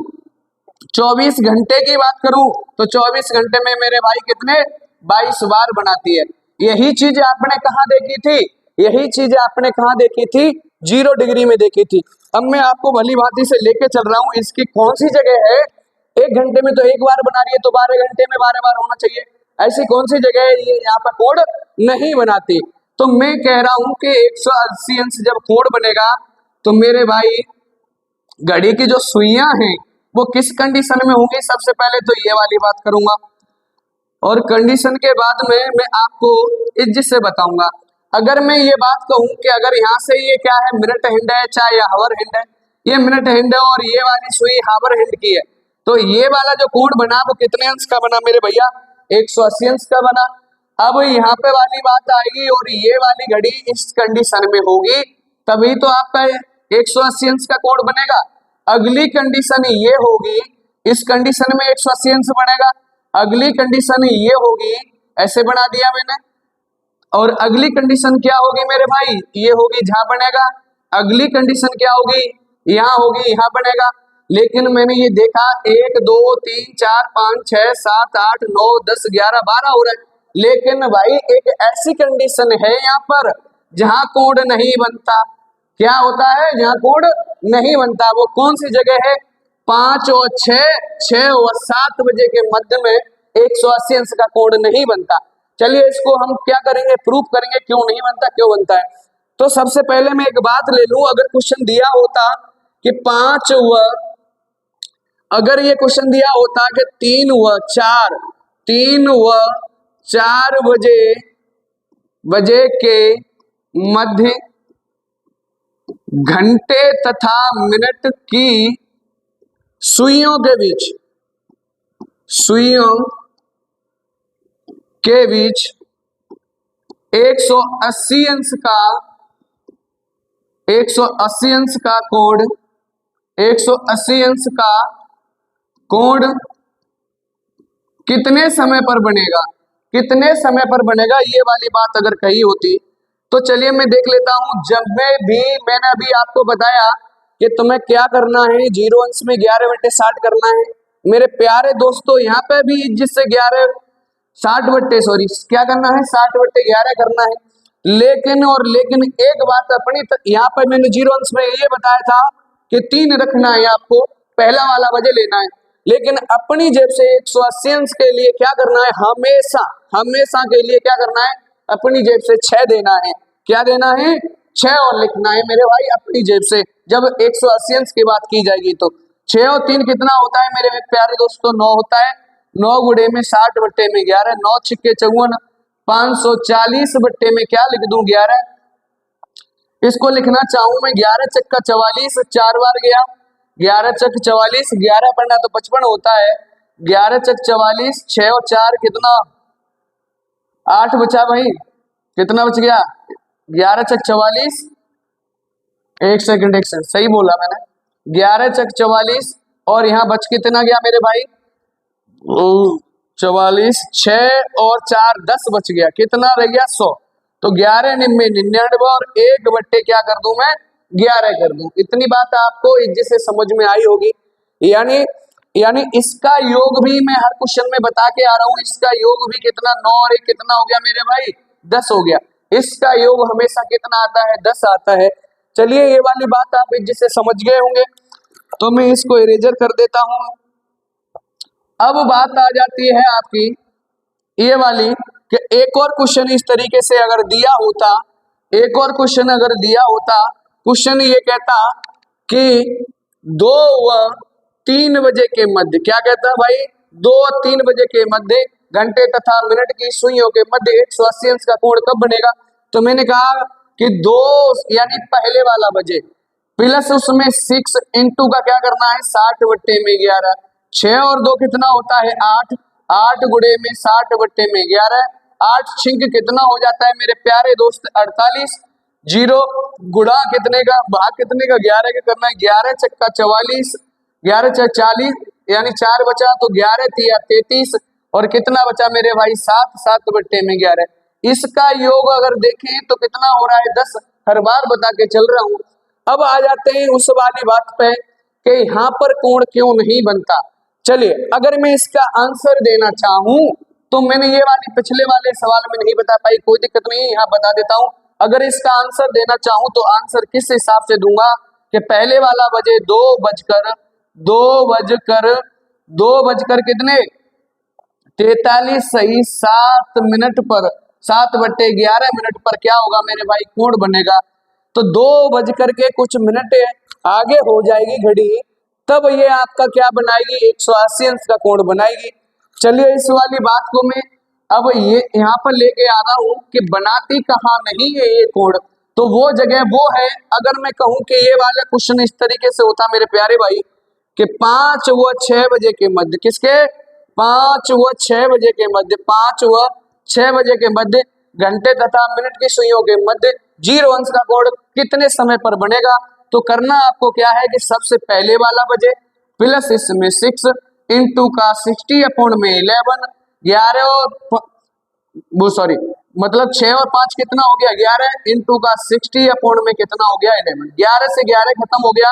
24 घंटे की बात करूं तो 24 घंटे में मेरे भाई कितने 22 बार बनाती है। यही चीज आपने कहाँ देखी थी, यही चीज आपने कहाँ देखी थी, 0 डिग्री में देखी थी। अब मैं आपको भली भांति से लेके चल रहा हूं, इसकी कौन सी जगह है। 1 घंटे में तो एक बार बना रही है तो 12 घंटे में 12 बार होना चाहिए। ऐसी कौन सी जगह है ये यहाँ पर कोण नहीं बनाती। तो मैं कह रहा हूं कि 180 अंश जब कोण बनेगा तो मेरे भाई घड़ी की जो सुइयां हैं वो किस कंडीशन में होंगी, सबसे पहले तो ये वाली बात करूंगा और कंडीशन के बाद में मैं आपको इज्जत से बताऊंगा। अगर मैं ये बात कहूं कि अगर यहाँ से ये क्या है, मिनट हैंड है चाहे या हावर हैंड है, ये मिनट हैंड है और ये वाली सुई हावर हैंड की है, तो ये वाला जो कोण बना वो कितने अंश का बना मेरे भैया, 180 अंश का बना। अब यहाँ पे वाली बात आएगी और ये वाली घड़ी इस कंडीशन में होगी तभी तो आपका 180 अंश का कोण बनेगा। अगली कंडीशन ये होगी, इस कंडीशन में 180 अंश बनेगा। अगली कंडीशन ये होगी, ऐसे बना दिया मैंने। और अगली कंडीशन क्या होगी मेरे भाई, ये होगी जहां बनेगा। अगली कंडीशन क्या होगी, यहाँ होगी, यहाँ बनेगा। लेकिन मैंने ये देखा 1 2 3 4 5 6 7 8 9 10 11 12 हो रहा है, लेकिन भाई एक ऐसी कंडीशन है यहाँ पर जहां कोण नहीं बनता। क्या होता है, जहां कोण नहीं बनता। वो कौन सी जगह है, 5 और 6 और 7 बजे के मध्य में 180 अंश का कोण नहीं बनता। चलिए इसको हम क्या करेंगे, प्रूफ करेंगे क्यों नहीं बनता, क्यों बनता है। तो सबसे पहले मैं एक बात ले लूं, अगर क्वेश्चन दिया होता कि 5 व, अगर ये क्वेश्चन दिया होता कि 3 व 4 बजे के मध्य घंटे तथा मिनट की सुइयों के बीच 180 अंश का 180 अंश का कोण 180 अंश का कोण कितने समय पर बनेगा, कितने समय पर बनेगा, ये वाली बात अगर कही होती तो चलिए मैं देख लेता हूं। जब मैंने अभी आपको बताया कि तुम्हें क्या करना है, 0 अंश में 11/60 करना है मेरे प्यारे दोस्तों। यहाँ पे भी जिससे 60 क्या करना है, 60/11 करना है। लेकिन एक बात अपनी, यहाँ पर मैंने 0 अंश में ये बताया था कि 3 रखना है आपको, पहला वाला वजह लेना है। लेकिन अपनी जेब से 180 अंश के लिए क्या करना है, हमेशा के लिए क्या करना है, अपनी जेब से 6 देना है। क्या देना है, 6 और लिखना है मेरे भाई अपनी जेब से। जब 180 अंश की बात की जाएगी तो 6 और 3 कितना होता है मेरे प्यारे दोस्तों, 9 होता है। 9 गुणे में 60/11, 9 छिक्के 54, 540 बट्टे में क्या लिख दूं 11, इसको लिखना चाहूं मैं 11 चक्का 44, 4 बार गया 11 चक 44, 11 पढ़ना तो 55 होता है। 11 चक 44, 6 और 4 कितना 8 बचा भाई, कितना बच गया 11 चक 44, एक सेकंड सही बोला मैंने, 11 चक 44 और यहाँ बच कितना गया मेरे भाई 44, 6 और 4 10 बच गया, कितना रह गया 100। तो 11 निन्मे 99 और 1 बट्टे क्या कर दूं मैं 11 कर दूं। इतनी बात आपको जिससे समझ में आई होगी। यानी यानी इसका योग भी मैं हर क्वेश्चन में बता के आ रहा हूं, इसका योग भी कितना 9 और 1 कितना हो गया मेरे भाई 10 हो गया। इसका योग हमेशा कितना आता है 10 आता है। चलिए ये वाली बात आप जिससे समझ गए होंगे तो मैं इसको इरेजर कर देता हूं। अब बात आ जाती है आपकी ये वाली कि एक और क्वेश्चन इस तरीके से अगर दिया होता, एक और क्वेश्चन अगर दिया होता, क्वेश्चन ये कहता कि 2 व 3 बजे के मध्य, क्या कहता है भाई 2 और 3 बजे के मध्य घंटे तथा मिनट की सुइयों के मध्य 180 अंश का कोण कब बनेगा। तो मैंने कहा कि 2 यानी पहले वाला बजे प्लस उसमें 6 इंटू का क्या करना है 60 बट्टे में 11, 6 और 2 कितना होता है 8, 8 गुणे में 60 बट्टे में 11, 8 छिंक कितना हो जाता है मेरे प्यारे दोस्त 48, 0 गुणा कितने का भाग कितने का 11 का करना है, 11 चक्का 44, 11 चक्का 40 यानी 4 बचा तो 11 तिया 33 और कितना बचा मेरे भाई 7, 7 बट्टे में 11। इसका योग अगर देखें तो कितना हो रहा है 10, हर बार बता के चल रहा हूं। अब आ जाते हैं उस वाली बात पे कि यहाँ पर कोण क्यों नहीं बनता। चलिए अगर मैं इसका आंसर देना चाहूं तो मैंने ये वाली पिछले वाले सवाल में नहीं बता पाई, कोई दिक्कत नहीं, यहाँ बता देता हूं। अगर इसका आंसर देना चाहूं तो आंसर किस हिसाब से दूंगा कि पहले वाला बजे 2 बजकर कितने 43 सही 7 मिनट पर 7 बट्टे 11 मिनट पर क्या होगा मेरे भाई कोण बनेगा। तो 2 बजकर के कुछ मिनट आगे हो जाएगी घड़ी, तब ये आपका क्या बनाएगी 180 अंश का कोण बनाएगी। चलिए इस वाली बात को मैं अब ये यहाँ पर लेके आ रहा हूं कि बनाती कहाँ नहीं है ये कोण, तो वो जगह वो है अगर मैं कहूं कि ये वाला क्वेश्चन इस तरीके से होता मेरे प्यारे भाई कि 5 व 6 बजे के मध्य, किसके 5 व 6 बजे के मध्य, 5 व 6 बजे के मध्य घंटे तथा मिनट की सुइयों के मध्य 0 अंश का कोण कितने समय पर बनेगा। तो करना आपको क्या है कि सबसे पहले वाला बजे प्लस इसमें 6 इंटू का 60 अपॉन में 11, 11 और वो सॉरी मतलब 6 और 5 कितना हो गया 11 इंटू का 60 अपॉन में कितना हो गया 11, 11 से 11 खत्म हो गया,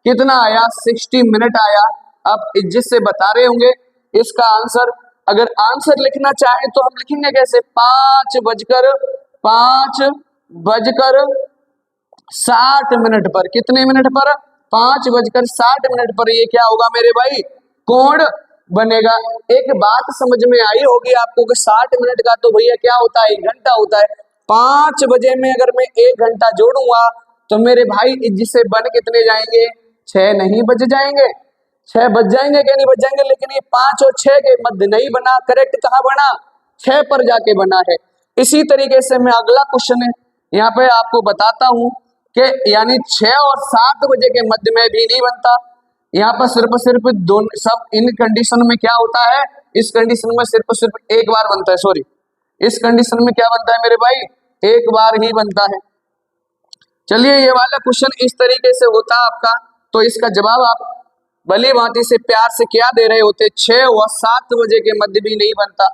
कितना आया 60 मिनट आया। अब जिससे बता रहे होंगे इसका आंसर, अगर आंसर लिखना चाहे तो हम लिखेंगे कैसे 5 बजकर 60 मिनट पर, कितने मिनट पर 5 बजकर 60 मिनट पर ये क्या होगा मेरे भाई कोण बनेगा। एक बात समझ में आई होगी आपको कि 60 मिनट का तो भैया क्या होता है 1 घंटा होता है। 5 बजे में अगर मैं 1 घंटा जोड़ूंगा तो मेरे भाई जिससे बन कितने जाएंगे 6 नहीं बज जाएंगे, 6 बज जाएंगे क्या नहीं बज जाएंगे। लेकिन ये 5 और 6 के मध्य नहीं बना, करेक्ट कहाँ बना 6 पर जाके बना है। इसी तरीके से मैं अगला क्वेश्चन है यहाँ पे आपको बताता हूं कि यानी 6 और 7 बजे के मध्य में भी नहीं बनता। यहाँ पर सिर्फ दोनों सब इन कंडीशन में क्या होता है, इस कंडीशन में सिर्फ एक बार बनता है, सॉरी इस कंडीशन में क्या बनता है मेरे भाई एक बार ही बनता है। चलिए ये वाला क्वेश्चन इस तरीके से होता आपका, तो इसका जवाब आप भली भांति से प्यार से क्या दे रहे होते 6 व 7 बजे के मध्य भी नहीं बनता।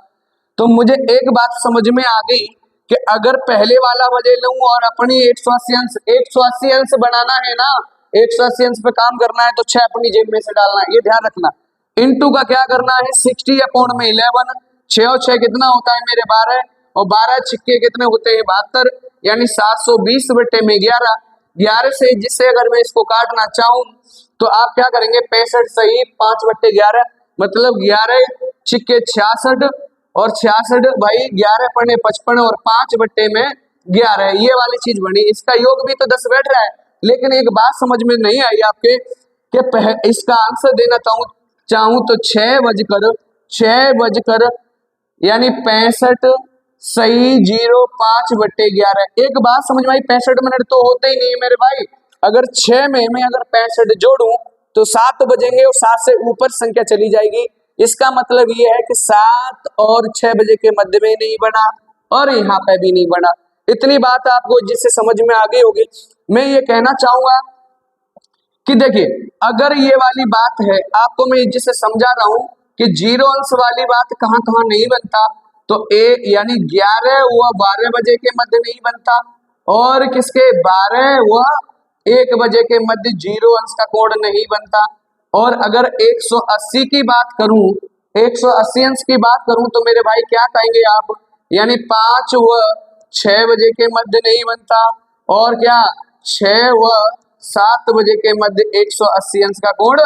तो मुझे एक बात समझ में आ गई कि अगर पहले वाला बजे लूं और अपनी 180 अंश बनाना है ना, 180 अंश पे काम करना है तो 6 अपनी जेब में से डालना है, ये ध्यान रखना। इनटू का क्या करना है 60 अपॉन में 11, 6 और 6 कितना होता है मेरे 12 और 12 छिक्के कितने होते हैं 72 यानी 720 बटे में 11, 11 से जिससे अगर मैं इसको काटना चाहूं तो आप क्या करेंगे 65 सही 5 बटे 11 मतलब 11 छिक्के 66 और 66 भाई 11 पढ़ने 55 और 5 बट्टे में 11, ये वाली चीज बनी। इसका योग भी तो 10 बैठ रहा है, लेकिन एक बात समझ में नहीं आई आपके कि इसका आंसर देना चाहूं तो 6 बजकर यानी 65 सही 0.5/11। एक बात समझ में आई, 65 मिनट तो होते ही नहीं है मेरे भाई। अगर 6 में मैं अगर 65 जोड़ूं तो 7 बजेंगे और 7 से ऊपर संख्या चली जाएगी। इसका मतलब ये है कि 7 और 6 बजे के मध्य में नहीं बना और यहाँ पे भी नहीं बना। इतनी बात आपको जिससे समझ में आ गई होगी। मैं ये कहना चाहूंगा कि देखिए, अगर ये वाली बात है आपको मैं जिससे समझा रहा हूं कि जीरो अंश वाली बात कहां कहां नहीं बनता, तो ए यानी 11 व 12 बजे के मध्य नहीं बनता और किसके 12 व 1 बजे के मध्य जीरो अंश का कोण नहीं बनता। और अगर 180 की बात करूं, 180 अंश की बात करूं तो मेरे भाई क्या कहेंगे आप, यानी 5 व 6 बजे के मध्य नहीं बनता और क्या 6 व 7 बजे के मध्य 180 अंश का कोण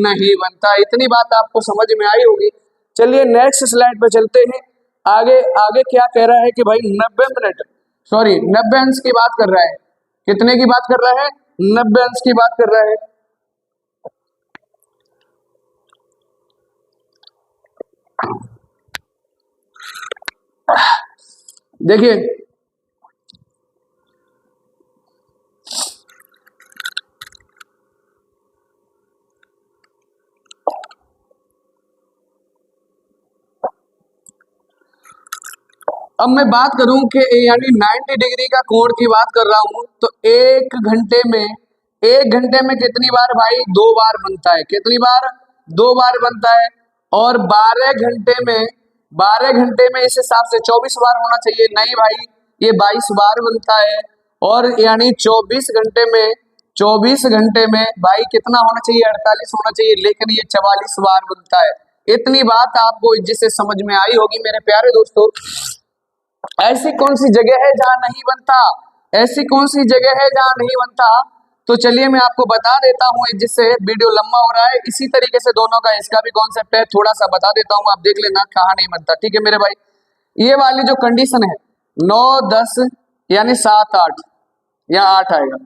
नहीं बनता। इतनी बात आपको समझ में आई होगी। चलिए नेक्स्ट स्लाइड पे चलते हैं। आगे आगे क्या कह रहा है कि भाई 90 मिनट, सॉरी 90 अंश की बात कर रहा है। कितने की बात कर रहा है? 90 अंश की बात कर रहा है। देखिए अब मैं बात करूं कि यानी 90 डिग्री का कोण की बात कर रहा हूं तो एक घंटे में कितनी बार भाई? 2 बार बनता है। कितनी बार? 2 बार बनता है। और 12 घंटे में इस हिसाब से 24 बार होना चाहिए। नहीं भाई, ये 22 बार बनता है। और यानी 24 घंटे में भाई कितना होना चाहिए? 48 होना चाहिए, लेकिन ये 44 बार बनता है। इतनी बात आपको जिससे समझ में आई होगी मेरे प्यारे दोस्तों। ऐसी कौन सी जगह है जहां नहीं बनता? ऐसी कौन सी जगह है जहां नहीं बनता? तो चलिए मैं आपको बता देता हूं, जिससे वीडियो लंबा हो रहा है। इसी तरीके से दोनों का इसका भी कॉन्सेप्ट है, थोड़ा सा बता देता हूं, आप देख लेना कहां नहीं बनता। ठीक है मेरे भाई, ये वाली जो कंडीशन है 9 10 यानी 7 8 या 8 आएगा।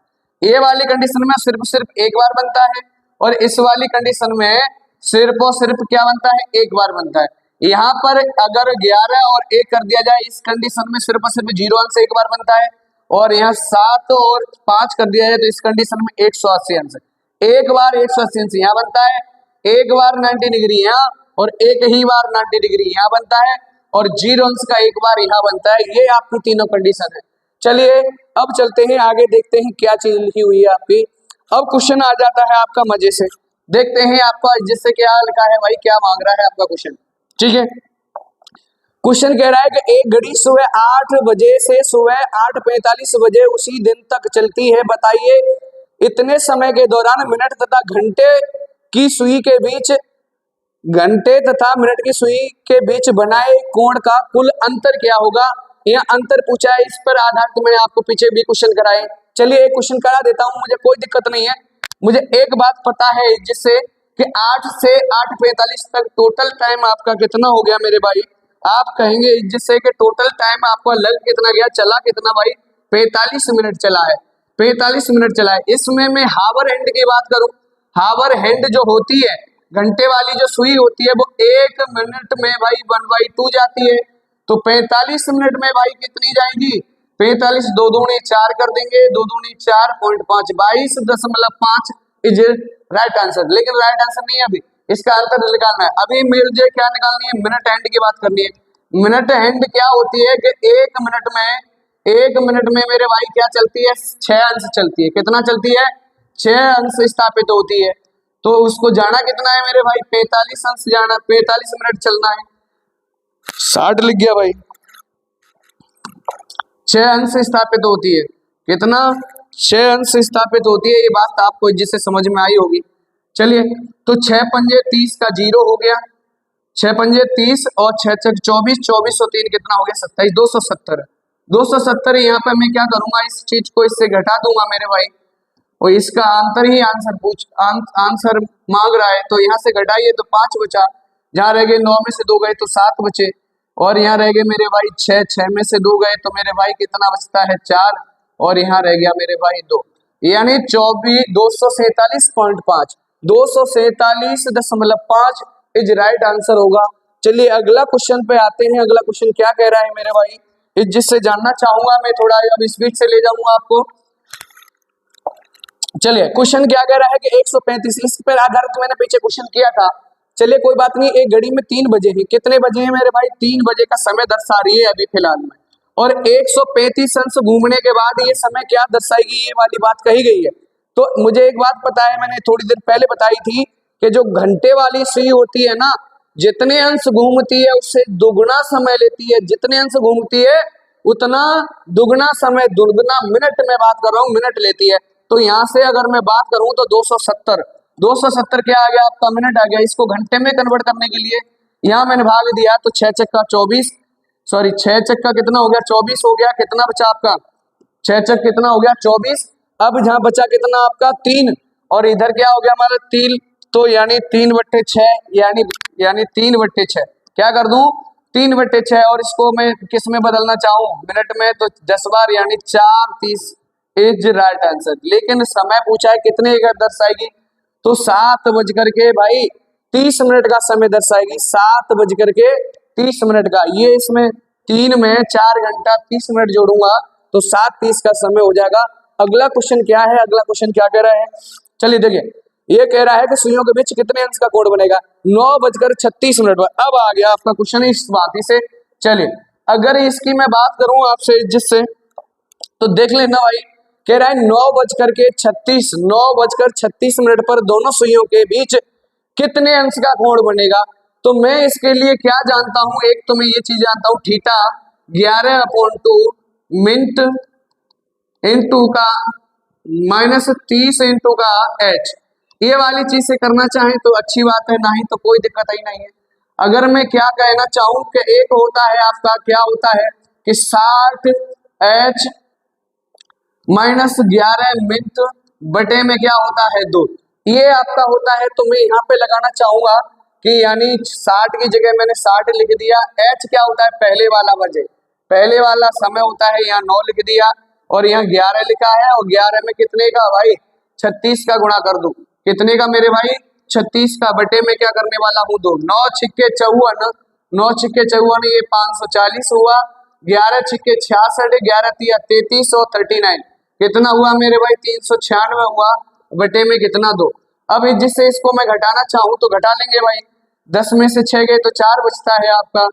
ये वाली कंडीशन में सिर्फ एक बार बनता है और इस वाली कंडीशन में सिर्फ और सिर्फ क्या बनता है? एक बार बनता है। यहाँ पर अगर 11 और 1 कर दिया जाए, इस कंडीशन में सिर्फ और सिर्फ जीरो अंश एक बार बनता है। और यहाँ 7 और 5 कर दिया जाए तो इस कंडीशन में 180 अंश, एक बार 180 अंश यहाँ बनता है, एक बार 90 डिग्री यहाँ और एक ही बार 90 डिग्री यहाँ बनता है और जीरो अंश का एक बार यहाँ बनता है। ये आपकी तीनों कंडीशन है। चलिए अब चलते हैं आगे, देखते हैं क्या चीज लिखी हुई है आपकी। अब क्वेश्चन आ जाता है आपका मजे से, देखते हैं आपका जिससे क्या लिखा है भाई, क्या मांग रहा है आपका क्वेश्चन। ठीक है, क्वेश्चन कह रहा है कि एक घड़ी सुबह 8 बजे से सुबह 8:45 बजे उसी दिन तक चलती है। बताइए इतने समय के दौरान मिनट तथा घंटे की सुई के बीच बनाए कोण का कुल अंतर क्या होगा? यह अंतर पूछा है, इस पर आधारित मैंने आपको पीछे भी क्वेश्चन कराए। चलिए एक क्वेश्चन करा देता हूं, मुझे कोई दिक्कत नहीं है। मुझे एक बात पता है जिससे कि 8 से 8:45 तक टोटल टाइम आपका कितना हो गया मेरे भाई? आप कहेंगे जिससे कि टोटल टाइम आपका लग कितना गया, चला कितना भाई? 45 मिनट चला है। 45 मिनट चला है। इसमें मैं हावर हैंड की बात करूं, हावर हैंड जो होती है, घंटे वाली जो सुई होती है, वो 1 मिनट में भाई 1/2 जाती है। तो 45 मिनट में भाई कितनी जाएगी? 45 2 दूनी 4 कर देंगे, 2 दूनी 4.5 22.5 इज राइट आंसर। लेकिन राइट आंसर नहीं है, अभी इसका आंसर निकालना है। अभी मुझे क्या निकालनी है? मिनट हैंड की बात करनी है। मिनट हैंड क्या होती है कि 1 मिनट में मेरे भाई क्या चलती है? 6 अंश चलती है। कितना चलती है? 6 अंश स्थापित होती है। तो उसको जाना कितना है मेरे भाई? 45 अंश जाना, 45 मिनट चलना है। 60 लिख गया भाई। 6 अंश स्थापित होती है। कितना? 6 अंश स्थापित होती है। ये बात आपको जिससे समझ में आई होगी। चलिए तो 6 पंजे 30 का 0 हो गया, 6 पंजे 30 और 6 6 24, 24 और 3 कितना हो गया? 27, 270। 270 यहाँ पे मैं क्या करूंगा? इस चीज को इससे घटा दूंगा मेरे भाई, और इसका आंसर ही आंसर मांग रहा है। तो यहाँ से घटाइए तो 5 बचा, जहाँ रह गए 9 में से 2 गए तो 7 बचे, और यहाँ रह गए मेरे भाई 6 में से 2 गए तो मेरे भाई कितना बचता है? 4, और यहाँ रह गया मेरे भाई 2, यानी 247.5 247.5 इज राइट आंसर होगा। चलिए अगला क्वेश्चन पे आते हैं। अगला क्वेश्चन क्या कह रहा है मेरे भाई? जिससे जानना चाहूंगा मैं, थोड़ा अब स्पीड से ले जाऊंगा आपको। चलिए क्वेश्चन क्या कह रहा है कि 135, इस पर आधारित मैंने पीछे क्वेश्चन किया था। चलिए कोई बात नहीं, एक घड़ी में 3 बजे है। कितने बजे हैं मेरे भाई? 3 बजे का समय दर्शा रही है अभी फिलहाल में। और 135 अंश घूमने के बाद ये समय क्या दर्शाएगी, ये वाली बात कही गई है। तो मुझे एक बात पता है, मैंने थोड़ी देर पहले बताई थी कि जो घंटे वाली सुई होती है ना, जितने अंश घूमती है उससे दुगुना समय लेती है। जितने अंश घूमती है उतना दुगना समय, दुगना मिनट में बात कर रहा हूँ, मिनट लेती है। तो यहाँ से अगर मैं बात करूं तो 270 क्या आ गया आपका? मिनट आ गया। इसको घंटे में कन्वर्ट करने के लिए यहाँ मैंने भाग दिया, तो 6 चक्का 24, सॉरी 6 चक्का कितना हो गया? 24 हो गया। कितना बचा आपका? 6 चक कितना हो गया? 24। अब जहाँ बचा कितना आपका? 3। और इधर क्या हो गया हमारा? 3। तो यानी 3/6, यानी 3/6 क्या कर दूं? 3/6। और इसको मैं किस में बदलना चाहूं? मिनट में, तो 10 बार यानी 4:30 इज राइट आंसर। लेकिन समय पूछा है कितने का दर्शाएगी, तो 7 बज करके भाई 30 मिनट का समय दर्शाएगी। 7 बज करके 30 मिनट का। ये इसमें 3 में 4 घंटा 30 मिनट जोड़ूंगा तो 7:30 का समय हो जाएगा। अगला क्वेश्चन क्या है? अगला क्वेश्चन क्या कह रहा है? चलिए देखिए, ये कह रहा है कि सुइयों के बीच कितने अंश का कोण बनेगा? 9:36 पर। अब आ गया आपका क्वेश्चन इस बात से। चलिए अगर इसकी मैं बात करूं आपसे जिससे, तो देख लेना भाई, कह रहा है 9:36 पर दोनों सुइयों के बीच कितने अंश का कोण बनेगा? तो मैं इसके लिए क्या जानता हूं, एक तो मैं ये चीज जानता हूं, थीटा 11/2 मिनट इंटू का -30 इंटू का h। ये वाली चीज से करना चाहें तो अच्छी बात है, नहीं तो कोई दिक्कत ही नहीं है। अगर मैं क्या कहना चाहूं कि एक होता है आपका, क्या होता है कि 60h -11 मिनट बटे में क्या होता है 2, ये आपका होता है। तो मैं यहाँ पे लगाना चाहूंगा कि यानी 60 की जगह मैंने 60 लिख दिया। h क्या होता है? पहले वाला बजे, पहले वाला समय होता है, यहाँ 9 लिख दिया और यहाँ 11 लिखा है। और 11 में कितने का भाई? 36 का गुणा कर दूं। कितने का मेरे भाई? 36 का। बटे में क्या करने वाला हूँ? 2। 9 छिक्के 54, 9 छिक्के 54, ये 540 हुआ। 11 छिक्के 66, 11 तिया 33 और 39 कितना हुआ मेरे भाई? 396 हुआ। बटे में कितना? 2। अब जिससे इसको मैं घटाना चाहूं तो घटा लेंगे भाई। 10 में से 6 गए तो 4 बचता है आपका।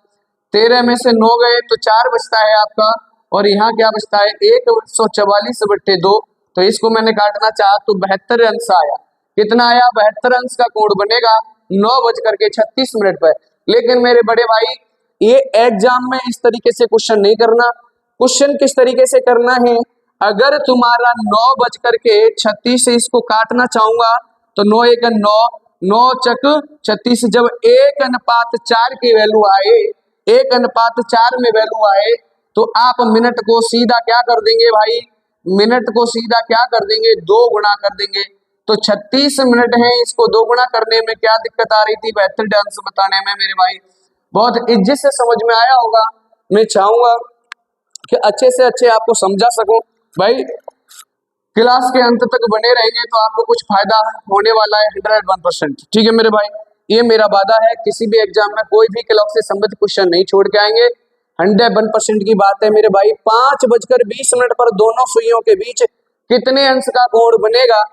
13 में से 9 गए तो 4 बचता है आपका। और यहाँ क्या बचता है? 144/2। तो इसको मैंने काटना चाहा तो 72 अंश आया। कितना आया? 72 अंश का कोण बनेगा 9:36 पर। लेकिन मेरे बड़े भाई, ये एग्जाम में इस तरीके से क्वेश्चन नहीं करना। क्वेश्चन किस तरीके से करना है? अगर तुम्हारा 9:36 से इसको काटना चाहूंगा तो 9 × 1 = 9, 9 चक 36। जब 1:4 की वैल्यू आए, 1:4 में वैल्यू आए, तो आप मिनट को सीधा क्या कर देंगे भाई? मिनट को सीधा क्या कर देंगे? 2 गुणा कर देंगे। तो 36 मिनट है, इसको 2 गुणा करने में क्या दिक्कत आ रही थी? 72 अंश बताने में मेरे भाई। बहुत इज्जत से समझ में आया होगा। मैं चाहूंगा कि अच्छे से अच्छे आपको समझा सकूं भाई। क्लास के अंत तक बने रहेंगे तो आपको कुछ फायदा होने वाला है 101%। ठीक है मेरे भाई, ये मेरा वादा है। किसी भी एग्जाम में कोई भी क्लास से संबंधित क्वेश्चन नहीं छोड़ के आएंगे। 101% की बात है मेरे भाई। 5:20 पर दोनों सुइयों के बीच कितने अंश का कोण बनेगा?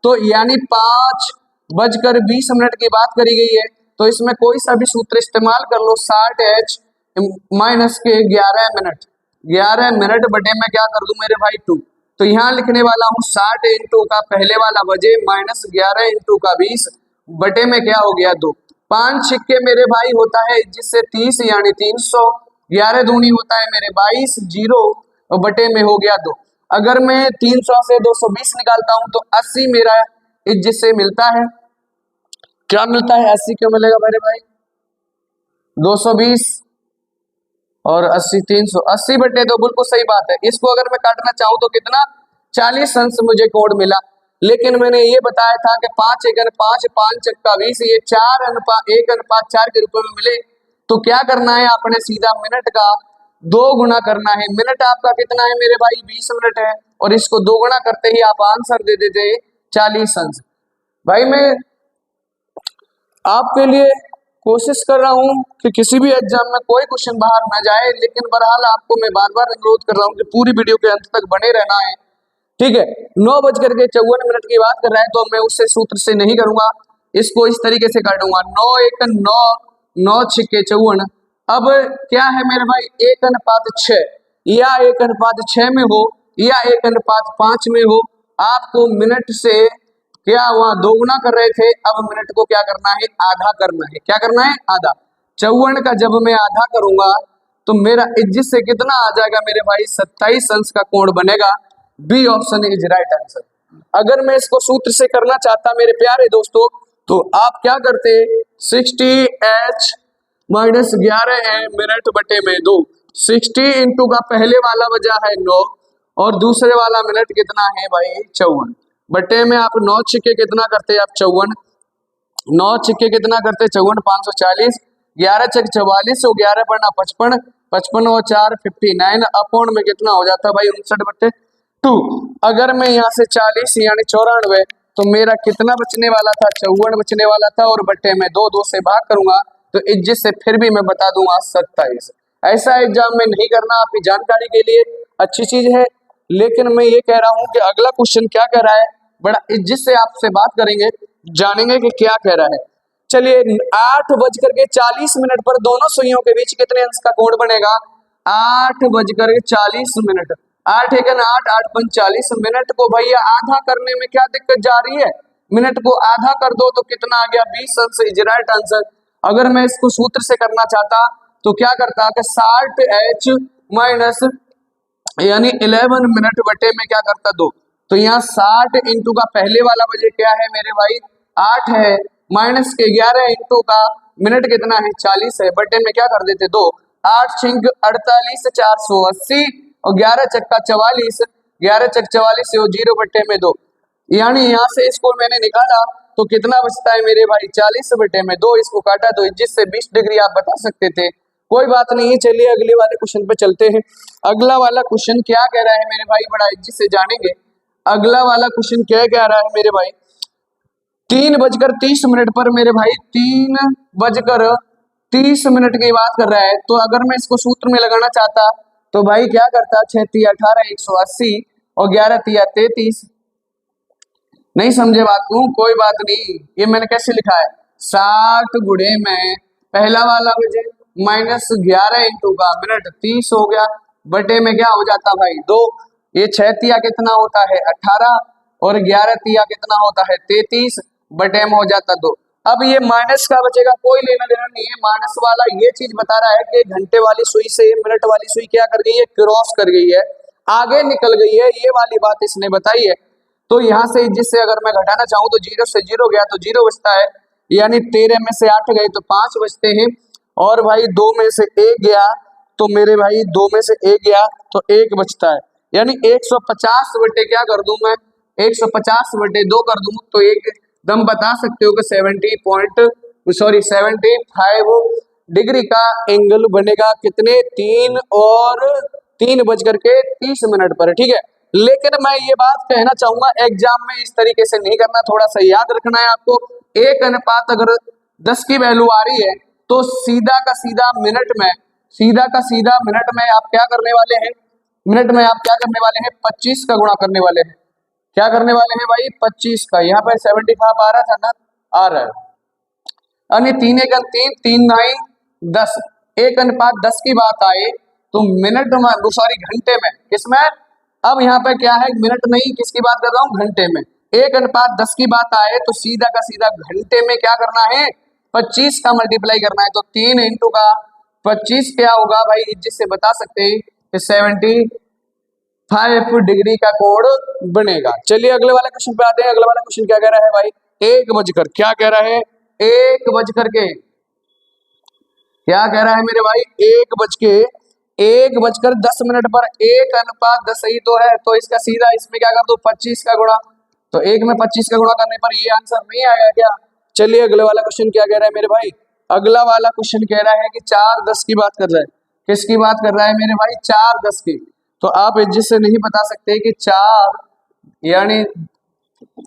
तो यानी 5:20 की बात करी गई है, तो इसमें कोई सा भी सूत्र इस्तेमाल कर लो। 60h - 11 मिनट, 11 मिनट बटे में क्या कर दूं मेरे भाई? 2। तो यहाँ लिखने वाला हूँ 60 इंटू का पहले वाला बजे -11 इंटू का 20 बटे में क्या हो गया? 2। 5 छिक्के मेरे भाई होता है जिससे 30 यानी 300। 11 दूनी होता है मेरे 22, 0 और बटे में हो गया 2। अगर मैं 300 से 220 निकालता हूं तो 80 मेरा जिससे मिलता है। क्या मिलता है? 80 क्यों मिलेगा मेरे भाई? 220 और 80, 300, 80/2 बिल्कुल सही बात है। इसको अगर मैं काटना चाहूं तो कितना? 40 अंश मुझे कोण मिला। लेकिन मैंने ये बताया था कि 5 × 5 = 5 × 20, ये 1:4 के रूप में मिले। तो क्या करना है आपने? सीधा मिनट का 2 गुणा करना है। मिनट आपका कितना है मेरे भाई? 20 मिनट है। और इसको 2 गुणा करते ही आप आंसर दे देते 40 अंश। भाई मैं आपके लिए कोशिश कर रहा हूँ कि किसी भी एग्जाम में कोई क्वेश्चन बाहर ना जाए, लेकिन बहरहाल आपको मैं बार बार अनुरोध कर रहा हूँ कि पूरी वीडियो के अंत तक बने रहना है। ठीक है, 9:54 की बात कर रहा है तो मैं उससे सूत्र से नहीं करूंगा, इसको इस तरीके से काटूंगा। 9 एक 9, 9 छिक्के 54। अब क्या है मेरे भाई, 1:6 या 1:6 में हो या 1:5 में हो, आपको मिनट से क्या वहां दोगुना कर रहे थे, अब मिनट को क्या करना है, आधा करना है। क्या करना है, आधा। 54 का जब मैं आधा करूंगा तो मेरा इज्जत से कितना आ जाएगा मेरे भाई, 27 अंश का कोण बनेगा। B option is right answer. अगर मैं इसको सूत्र से करना चाहता मेरे प्यारे दोस्तों, तो आप क्या करते, 60h माइनस 11 मिनट बटे में 2। 60 इंटू का पहले वाला वजह है 9 और दूसरे वाला मिनट कितना है भाई, 54 बटे में आप 9 छिक्के कितना करते, आप 54, 9 छिक्के कितना करते, 54, 540, 11 छक 44 और 11 पढ़ना 55, 55 और 4 59, अपॉन में कितना हो जाता है भाई, 59/2। अगर मैं यहाँ से 40 यानी 94, तो मेरा कितना बचने वाला था, 54 बचने वाला था, और बटे में 2 से भाग करूंगा तो इज्जत से फिर भी मैं बता दूंगा 27। ऐसा एग्जाम में नहीं करना, आपकी जानकारी के लिए अच्छी चीज है। लेकिन मैं ये कह रहा हूं कि अगला क्वेश्चन क्या कह रहा है, बड़ा इज्जत से आपसे बात करेंगे, जानेंगे कि क्या कह रहा है। चलिए, 8:40 पर दोनों सुइयों के बीच कितने अंश का कोण बनेगा, 8:40। 8 एक 8, 8×5 = 40। मिनट को भैया आधा करने में क्या दिक्कत जा रही है, मिनट को आधा कर दो तो कितना आ गया, 20 अंश इज राइट आंसर। अगर मैं इसको सूत्र से करना चाहता तो क्या करता कि 60h माइनस यानी 11 मिनट बटे में क्या करता, 2। तो यहाँ 60 इंटू का पहले वाला वजह क्या है मेरे भाई, 8 है, माइनस के 11 इंटू का मिनट कितना है, 40 है, बटे में क्या कर देते, 2। 8 छिंक 48, 480 और 11 चक्का 44, 11 चक 44 और 0 बटे में 2। यानी यहाँ से इसको मैंने निकाला तो कितना बचता है मेरे भाई, 40 बटे में 2। इसको काटा तो जिससे 20 डिग्री आप बता सकते थे। कोई बात नहीं, चलिए अगले वाले क्वेश्चन पे चलते हैं। अगला वाला क्वेश्चन क्या कह रहा है मेरे भाई, बड़ा इज्जत से जानेंगे। अगला वाला क्वेश्चन क्या कह रहा है मेरे भाई, 3:30 पर मेरे भाई 3:30 की बात कर रहा है। तो अगर मैं इसको सूत्र में लगाना चाहता तो भाई क्या करता, 6 × 18 180 और 11 × 33। नहीं समझे बात को, कोई बात नहीं, ये मैंने कैसे लिखा है, 60 गुणे में पहला वाला वजह माइनस 11 इंटू का मिनट 30 हो गया, बटे में क्या हो जाता भाई, 2। ये 6 तिया कितना होता है, 18 और 11 तिया कितना होता है, 33, बटे में हो जाता 2। अब ये माइनस का बचेगा, कोई लेना देना नहीं है। माइनस वाला ये चीज बता रहा है कि घंटे वाली सुई से मिनट वाली सुई क्या कर गई है, क्रॉस कर गई है, आगे निकल गई है, ये वाली बात इसने बताई है। तो यहाँ से जिससे अगर मैं घटाना चाहूँ तो 0 से 0 गया तो 0 बचता है, यानी 13 में से 8 गए तो 5 बचते हैं, और भाई 2 में से 1 गया तो मेरे भाई 2 में से 1 गया तो 1 बचता है, यानी 150 बटे क्या कर दूं मैं, 150 बटे 2 कर दूं तो एकदम बता सकते हो कि 75 डिग्री का एंगल बनेगा। कितने, 3:30 पर। ठीक है, लेकिन मैं ये बात कहना चाहूंगा, एग्जाम में इस तरीके से नहीं करना, थोड़ा सा याद रखना है आपको। 1 अगर 10 की वैल्यू आ रही है तो सीधा का सीधा मिनट में आप क्या करने वाले हैं, मिनट में आप क्या करने वाले हैं, 25 का गुणा करने वाले हैं। क्या करने वाले हैं भाई, 25 का। यहाँ पर 75 आ रहा था ना, आ रहा है, यानी 3 × 3, 3 × 9 10। 1:10 की बात आए तो मिनट में, सॉरी घंटे में, किसमें, अब यहाँ पे क्या है, मिनट नहीं, किसकी बात कर रहा हूँ, घंटे में। 1:10 की बात आए तो सीधा का सीधा घंटे में क्या करना है, 25 का मल्टीप्लाई करना है। तो 3 इंटू का 25 क्या होगा भाई, जिससे बता सकते हैं कि 75 डिग्री का कोण बनेगा। चलिए अगले वाले क्वेश्चन पे आते हैं। अगला वाला क्वेश्चन क्या कह रहा है भाई, 1 क्या कह रहा है, 1 क्या कह रहा है मेरे भाई, 1:10 पर 1:10 सही तो है, तो इसका सीधा इसमें क्या कर दो, 25 का गुणा। तो 1 में 25 का गुणा करने पर ये आंसर नहीं आएगा क्या। चलिए अगले वाला क्वेश्चन क्या कह रहा है मेरे भाई, अगला वाला क्वेश्चन कह रहा है कि 4:10 की बात कर रहा है। किसकी बात कर रहा है मेरे भाई, 4:10 की। तो आप जिससे नहीं बता सकते कि 4 यानी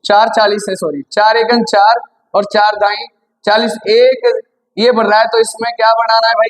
4 40 है, सॉरी 4 × 1 = 4 और 4 दाई 40, ये बढ़ रहा है, तो इसमें क्या बनाना है भाई,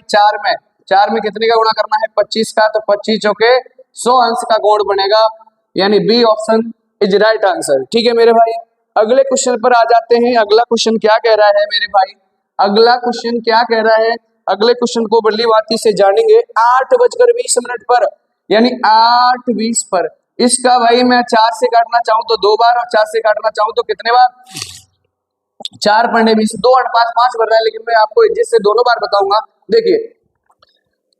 4 में कितने का गुणा करना है, 25 का, तो 25 चौके 100 अंश का कोण बनेगा, यानी B option is right answer. ठीक है मेरे भाई, अगले क्वेश्चन पर आ जाते हैं। अगला क्वेश्चन क्या कह रहा है मेरे भाई, अगला क्वेश्चन क्या कह रहा है, अगले क्वेश्चन को बल्ली बाती से जानेंगे। 8:20 पर, यानी 8:20 पर इसका भाई मैं 4 से काटना चाहूं तो 2 बार, और 4 से काटना चाहूं तो कितने बार, 4 2 8 5 5 बन रहा है, लेकिन मैं आपको एडजस्ट से दोनों बार बताऊंगा। देखिए,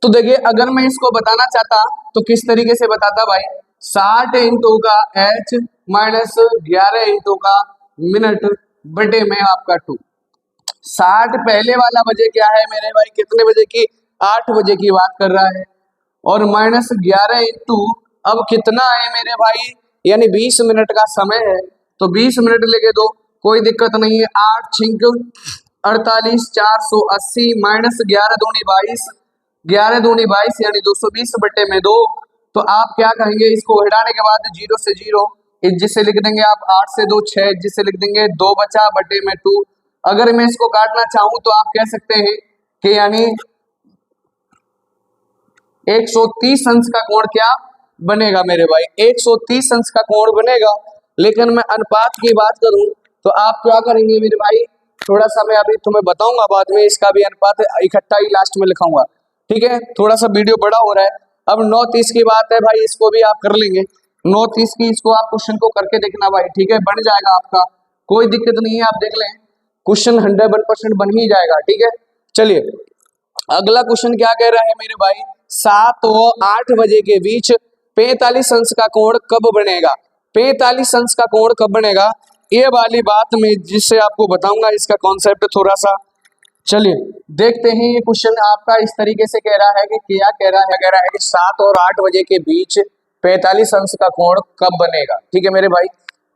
तो देखिए अगर मैं इसको बताना चाहता तो किस तरीके से बताता भाई, 60 इंटू का h माइनस 11 इंटू का मिनट बटे में आपका 2। 60 पहले वाला बजे क्या है मेरे भाई, कितने बजे की, 8 बजे की बात कर रहा है, और माइनस 11 इंटू अब कितना है मेरे भाई, यानी 20 मिनट का समय है, तो 20 मिनट लेके दो, कोई दिक्कत नहीं है। 8 छिंक 48, 480 माइनस 11 दूनी 22, 11 दूनी 22 यानी 220 बटे में 2। तो आप क्या कहेंगे, इसको घटाने के बाद 0 से 0, जिससे लिख देंगे आप 8 से 2 6, जिससे लिख देंगे 2 बचा बटे में 2। अगर मैं इसको काटना चाहूं तो आप कह सकते हैं कि यानी 130 अंश का कोण क्या बनेगा मेरे भाई, 130 अंश का कोण बनेगा। लेकिन मैं अनुपात की बात करूं तो आप क्या करेंगे मेरे भाई, थोड़ा सा मैं अभी तुम्हें बताऊंगा बाद में, इसका भी अनुपात इकट्ठा ही लास्ट में लिखाऊंगा। ठीक है, थोड़ा सा वीडियो बड़ा हो रहा है। अब 9:30 की बात है भाई, इसको भी आप कर लेंगे 9:30 की, इसको आप क्वेश्चन को करके देखना भाई। ठीक है, बन जाएगा आपका, कोई दिक्कत नहीं है, आप देख लें, क्वेश्चन 100% बन ही जाएगा। ठीक है, चलिए अगला क्वेश्चन क्या कह रहा है मेरे भाई, 7 और 8 बजे के बीच 45 अंश का कोण कब बनेगा, 45 अंश का कोण कब बनेगा, ये वाली बात मैं जिससे आपको बताऊंगा इसका कॉन्सेप्ट थोड़ा सा। चलिए देखते हैं, ये क्वेश्चन आपका इस तरीके से कह रहा है कि क्या कह रहा है कि 7 और 8 बजे के बीच 45 अंश का कोण कब बनेगा। ठीक है मेरे भाई,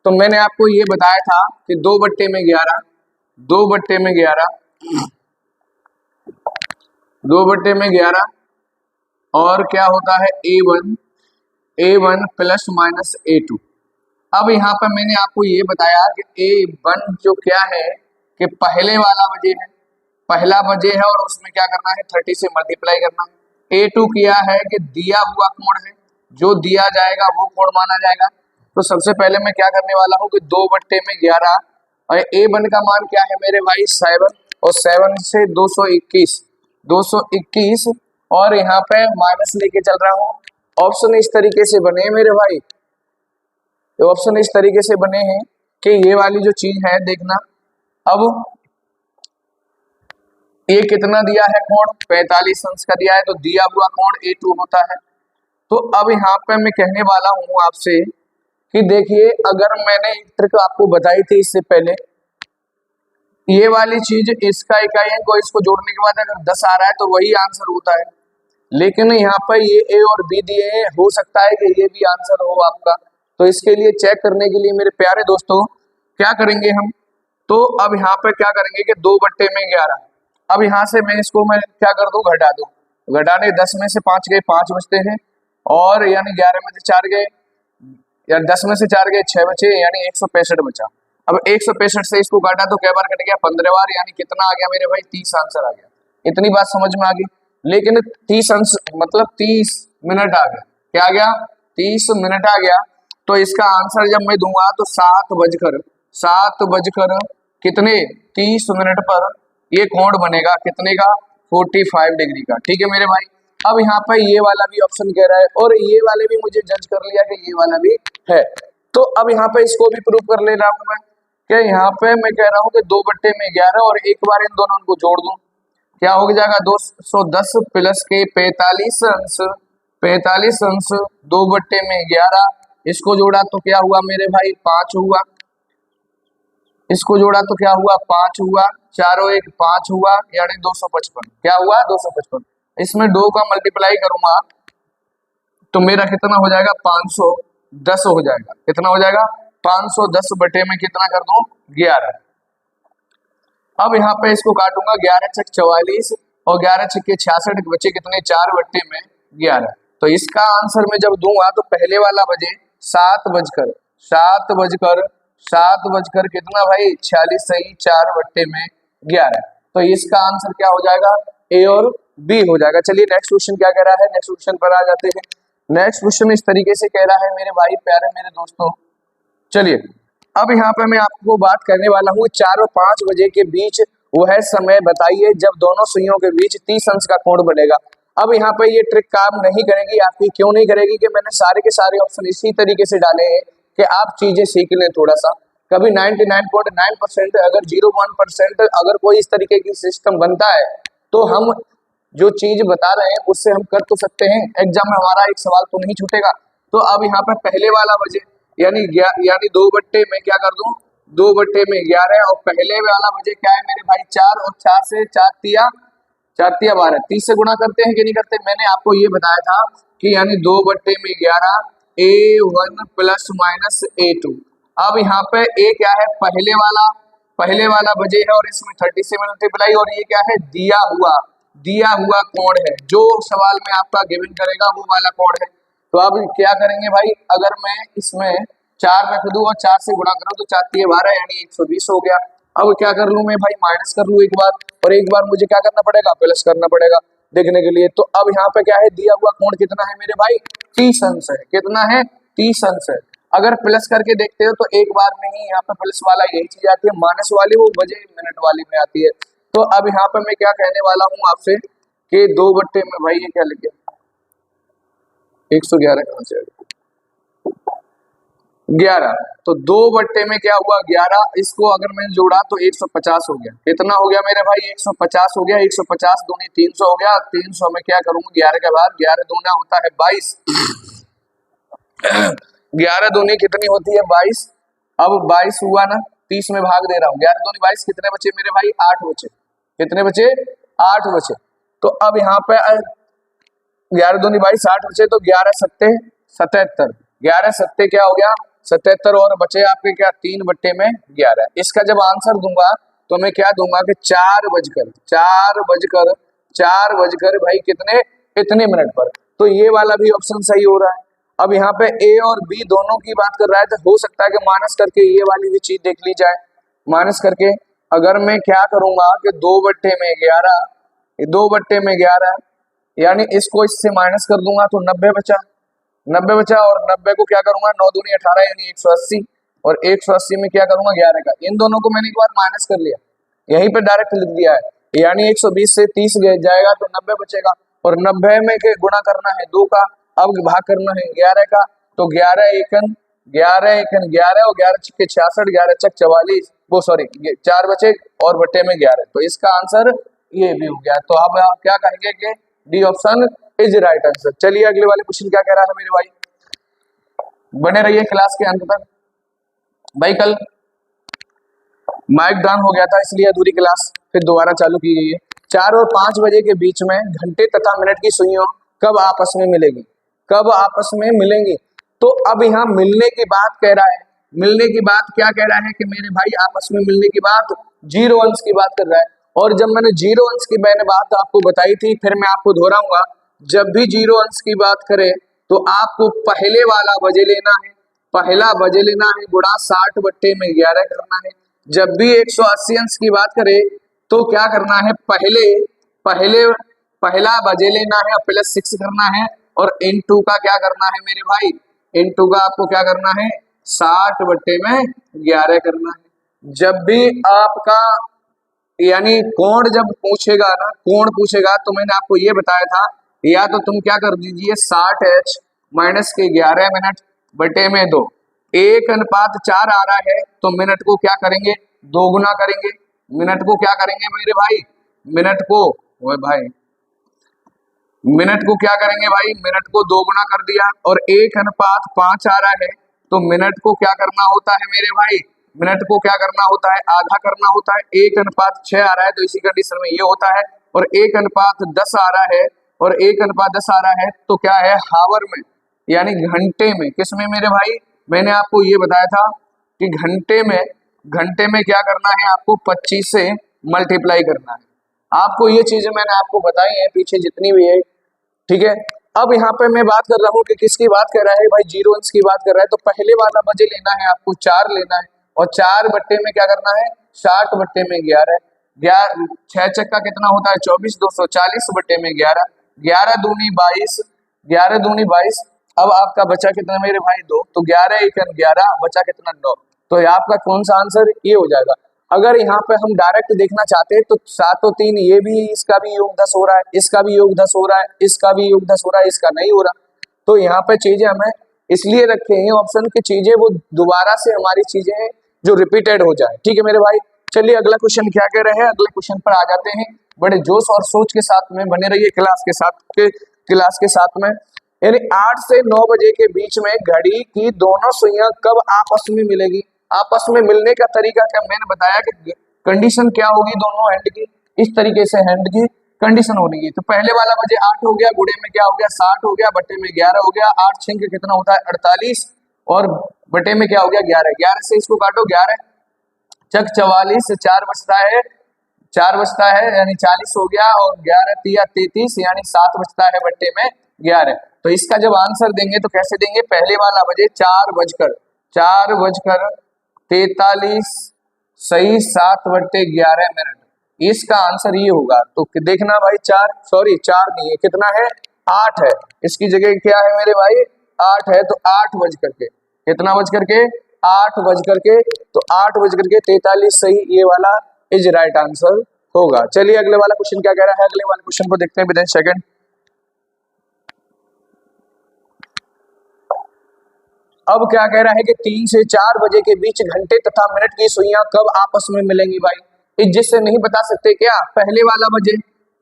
तो मैंने आपको ये बताया था कि 2/11, 2/11, 2/11 और क्या होता है A1 प्लस माइनस A2। अब यहाँ पर मैंने आपको ये बताया कि A1 जो क्या है कि पहले वाला बजे है, पहला बजे है, और उसमें क्या करना है 30 से मल्टीप्लाई करना है। A2 किया है कि दिया हुआ कोण है, जो दिया जाएगा वो कोण माना जाएगा। तो सबसे पहले मैं क्या करने वाला हूँ कि 2/11, और A1 का मान क्या है मेरे भाई 7, और 7 से 221, और यहाँ पे माइनस लेके चल रहा हूँ। ऑप्शन इस तरीके से बने मेरे भाई, ऑप्शन इस तरीके से बने हैं कि ये वाली जो चीज है देखना, अब ये कितना दिया है कोण, 45 अंश का दिया है, तो दिया हुआ कोण A2 होता है। तो अब यहाँ पे मैं कहने वाला हूँ आपसे कि देखिए, अगर मैंने एक ट्रिक आपको बताई थी इससे पहले, ये वाली चीज इसका इकाई अंक को इसको जोड़ने के बाद अगर 10 आ रहा है तो वही आंसर होता है, लेकिन यहाँ पर ये A और B दिए हैं, हो सकता है कि ये भी आंसर हो आपका। तो इसके लिए चेक करने के लिए मेरे प्यारे दोस्तों क्या करेंगे हम, तो अब यहाँ पे क्या करेंगे कि 2/11, अब यहाँ से मैं इसको मैं क्या कर दूं, घटा दूं, घटाने 10 में से 5 गए 5 बचते हैं, और यानी 11 में से 4 गए, या 10 में से 4 गए 6 बचे, यानी 165 बचा। अब 165 से इसको काटा तो कै बार कट गया, 15 बार, यानी कितना आ गया मेरे भाई 30 आंसर आ गया। इतनी बात समझ में आ गई, लेकिन 30 अंश मतलब 30 मिनट आ गया, क्या आ गया 30 मिनट आ गया। तो इसका आंसर जब मैं दूंगा तो 7 बजकर कितने 30 मिनट पर ये कोण बनेगा कितने का, 45 डिग्री का। ठीक है मेरे भाई, अब यहाँ पर ये वाला भी ऑप्शन कह रहा है, और ये वाले भी मुझे जज कर लिया कि ये वाला भी है। तो अब यहाँ पे इसको भी प्रूव कर ले रहा हूँ मैं, कि यहाँ पे मैं कह रहा हूँ कि 2/11, और एक बार इन दोनों को जोड़ दूं, क्या हो जाएगा 210 प्लस के 45 अंश, 2/11, इसको जोड़ा तो क्या हुआ मेरे भाई 5 हुआ, इसको जोड़ा तो क्या हुआ 5 हुआ, 4 और 1 5 हुआ, यानी 255, क्या हुआ 255। इसमें 2 का मल्टीप्लाई करूंगा तो मेरा कितना हो जाएगा 510 हो जाएगा, कितना हो जाएगा 510 बटे में कितना कर दूं 11। अब यहाँ पे इसको काटूंगा, 11 छक 44 और 11 छक्के 66, बचे कितने 4/11। तो इसका आंसर मैं जब दूंगा तो पहले वाला बजे 7 बजकर कितना भाई 46 सही 4/11। तो इसका आंसर क्या हो जाएगा, ए और बी हो जाएगा। चलिए नेक्स्ट क्वेश्चन क्या कह रहा है, नेक्स्ट क्वेश्चन पर आ जाते हैं। नेक्स्ट क्वेश्चन इस तरीके से कह रहा है मेरे भाई प्यारे मेरे दोस्तों, चलिए अब यहाँ पे मैं आपको बात करने वाला हूँ 4 और 5 बजे के बीच वह समय बताइए जब दोनों सुइयों के बीच 30 अंश का कोण बनेगा। अब यहाँ पे ये ट्रिक काम नहीं करेगी आपकी, क्यों नहीं करेगी कि मैंने सारे के सारे ऑप्शन इसी तरीके से डाले हैं कि आप चीजें सीख लें थोड़ा सा। कभी 99.9% अगर 0.1% अगर कोई इस तरीके की सिस्टम बनता है तो हम जो चीज बता रहे हैं उससे हम कर तो सकते हैं, एग्जाम में हमारा एक सवाल तो नहीं छूटेगा। तो अब यहाँ पर पहले वाला बजे यानी 2 बट्टे में क्या कर दूं, 2 बट्टे में 11 और पहले वाला बजे क्या है मेरे भाई 4 और 4 से 4 तिया 12 30 से गुणा करते हैं कि नहीं करते। मैंने आपको ये बताया था कि यानी 2 बट्टे में 11 A1 प्लस माइनस A2। अब यहाँ पे ए क्या है, पहले वाला बजे है और इसमें 30 से मल्टीप्लाई, और ये क्या है दिया हुआ कोण है, जो सवाल में आपका गिवन करेगा वो वाला कोण है। तो अब क्या करेंगे भाई, अगर मैं इसमें 4 रख दूं और 4 से गुणा करूं तो 4 तिया 12 यानी 120 हो गया। अब क्या कर लूं मैं भाई, माइनस कर लूं एक बार, और एक बार मुझे क्या करना पड़ेगा, प्लस करना पड़ेगा देखने के लिए। तो अब यहाँ पे क्या है, दिया हुआ कोण कितना है मेरे भाई, 30 अंश है। कितना है, 30 अंश है। अगर प्लस करके देखते हो तो एक बार में ही यहाँ पे प्लस वाला यही चीज आती है, माइनस वाली वो बजे मिनट वाली में आती है। तो अब यहाँ पे मैं क्या कहने वाला हूँ आपसे कि 2 बट्टे में भाई ये क्या लिख गया 111 कहाँ से आ गया 11, तो 2 बट्टे में क्या हुआ 11, इसको अगर मैंने जोड़ा तो 150 हो गया। कितना हो गया मेरे भाई, 150 हो गया। 150 दूनी 300 हो गया। 300 में क्या करूंगा 11 के बाद, 11 दूना होता है 22 11 दूनी कितनी होती है 22। अब 22 हुआ ना, 30 में भाग दे रहा हूँ, 11 दूनी 22, कितने बचे मेरे भाई 8 बचे। कितने बचे 8 बचे। तो अब यहाँ पे 11 दूनी 22 8 बचे, तो 11 सत्ते 77, 11 सत्ते क्या हो गया 77, और बचे आपके क्या 3 बट्टे में 11। इसका जब आंसर दूंगा तो मैं क्या दूंगा कि 4 बजकर भाई कितने इतने मिनट पर। तो ये वाला भी ऑप्शन सही हो रहा है। अब यहाँ पे ए और बी दोनों की बात कर रहा है, तो हो सकता है कि माइनस करके ये वाली भी चीज देख ली जाए। माइनस करके अगर मैं क्या करूंगा कि 2 बट्टे में 11, 2 बट्टे में 11 यानी इसको इससे माइनस कर दूंगा तो 90 बचा, 90 बचा, और 90 को क्या करूंगा 9 दूनी 18 यानी 180, और 180 में क्या करूंगा 11 का। इन दोनों को मैंने एक बार माइनस कर लिया, यहीं पे डायरेक्ट लिख दिया है, यानी 120 से 30 जाएगा तो 90 बचेगा, और 90 में के गुणा करना है 2 का, अब भाग करना है 11 का। तो 11 एकन 11 और 11 छिक्के 66, 11 चक 44, वो सॉरी 4 बचे और बट्टे में 11। तो इसका आंसर ये भी हो गया। तो अब आप क्या कहेंगे कि D option is right answer. चलिए अगले वाले क्वेश्चन क्या कह रहा है मेरे भाई, बने रहिए क्लास के अंत तक। भाई कल माइक डाउन हो गया था इसलिए अधूरी क्लास फिर दोबारा चालू की गई है। 4 और 5 बजे के बीच में घंटे तथा मिनट की सुइयों कब आपस में मिलेगी, कब आपस में मिलेंगी। तो अब यहाँ मिलने की बात कह रहा है, मिलने की बात क्या कह रहा है कि मेरे भाई आपस में मिलने की बात 0 अंश की बात कर रहा है। और जब मैंने 0 अंश की मैंने बात आपको बताई थी, फिर मैं आपको दोहराऊंगा, जब भी 0 अंश की बात करे तो आपको पहले वाला बजे लेना है, पहला बजे लेना है, गुणा 60 बट्टे में 11 करना है। जब भी 180 अंश की बात करे तो क्या करना है, पहला बजे लेना है और प्लस 6 करना है, और इन2 का क्या करना है मेरे भाई, इन2 का आपको क्या करना है 60 बट्टे में 11 करना है। जब भी आपका यानी कोण जब पूछेगा ना, कोण पूछेगा तो मैंने आपको ये बताया था, या तो तुम क्या कर दीजिए 60h माइनस के 11 मिनट बटे में 2, 1:4 आ रहा है तो मिनट को क्या करेंगे 2 गुना करेंगे। मिनट को क्या करेंगे मेरे भाई, मिनट को क्या करेंगे भाई, मिनट को 2 गुना कर दिया, और 1:5 आ रहा है तो मिनट को क्या करना होता है मेरे भाई, मिनट को क्या करना होता है आधा करना होता है। 1:6 आ रहा है तो इसी कंडीशन में ये होता है, और 1:10 आ रहा है, और 1:10 आ रहा है तो क्या है हावर में यानी घंटे में। किस में मेरे भाई, मैंने आपको ये बताया था कि घंटे में क्या करना है आपको 25 से मल्टीप्लाई करना है। आपको ये चीजें मैंने आपको बताई है पीछे जितनी भी है, ठीक है। अब यहाँ पे मैं बात कर रहा हूँ कि किसकी बात कर रहा है भाई, 0 अंश की बात कर रहा है। तो पहले वाला बजे लेना है आपको 4 लेना है, और 4 बट्टे में क्या करना है 60 बट्टे में 11। छह चक्का कितना होता है 24, 240 बटे में 11, 11 दूनी 22, 11 दूनी 22। अब आपका बचा कितना मेरे भाई 2, तो 11 एकन 11 बचा कितना 9। तो ये आपका कौन सा आंसर ये हो जाएगा। अगर यहाँ पे हम डायरेक्ट देखना चाहते हैं तो 7 और 3 ये भी, इसका भी योग 10 हो रहा है, इसका भी योग 10 हो रहा है, इसका भी योग 10 हो रहा है, इसका नहीं हो रहा। तो यहाँ पे चीजें हमें इसलिए रखे हैं ऑप्शन की चीजें वो दोबारा से हमारी चीजें जो रिपीटेड हो जाए। ठीक है मेरे भाई, चलिए अगला क्वेश्चन क्या कह रहे हैं, अगले क्वेश्चन पर आ जाते हैं। बड़े जोश और सोच के साथ में बने रहिए क्लास के साथ में। यानी 8 से 9 बजे के बीच में घड़ी की दोनों सुइयां कब आपस में मिलेगी। आपस में मिलने का तरीका क्या मैंने बताया कि कंडीशन क्या होगी दोनों हैंड की, इस तरीके से हैंड की कंडीशन होगी। तो पहले वाला बजे 8 हो गया, गुड़े में क्या हो गया 60 हो गया, बटे में 11 हो गया, 8 छिंक कितना होता है 48 और बटे में क्या हो गया 11, 11 से इसको काटो 11 चक 44, 4 बचता है, 4 बचता है यानी 40 हो गया, और 11 तिया 33 यानी 7 बचता है बट्टे में 11। तो इसका जब आंसर देंगे तो कैसे देंगे, पहले वाला बजे 4:43 सही 7/11 मिनट, इसका आंसर ये होगा। तो देखना भाई 4 नहीं है, कितना है 8 है, इसकी जगह क्या है मेरे भाई 8 है, तो 8 बज करके कितना बज करके 8 बज करके, तो 8 बज करके 43 सही ये वाला इज राइट आंसर होगा। चलिए अगले वाला क्वेश्चन क्या कह रहा है, अगले वाले क्वेश्चन को देखते हैं विद इन सेकंड। अब क्या कह रहा है कि 3 से 4 बजे के बीच घंटे तथा मिनट की सुइयां कब आपस में मिलेंगी भाई। जिससे नहीं बता सकते क्या, पहले वाला बजे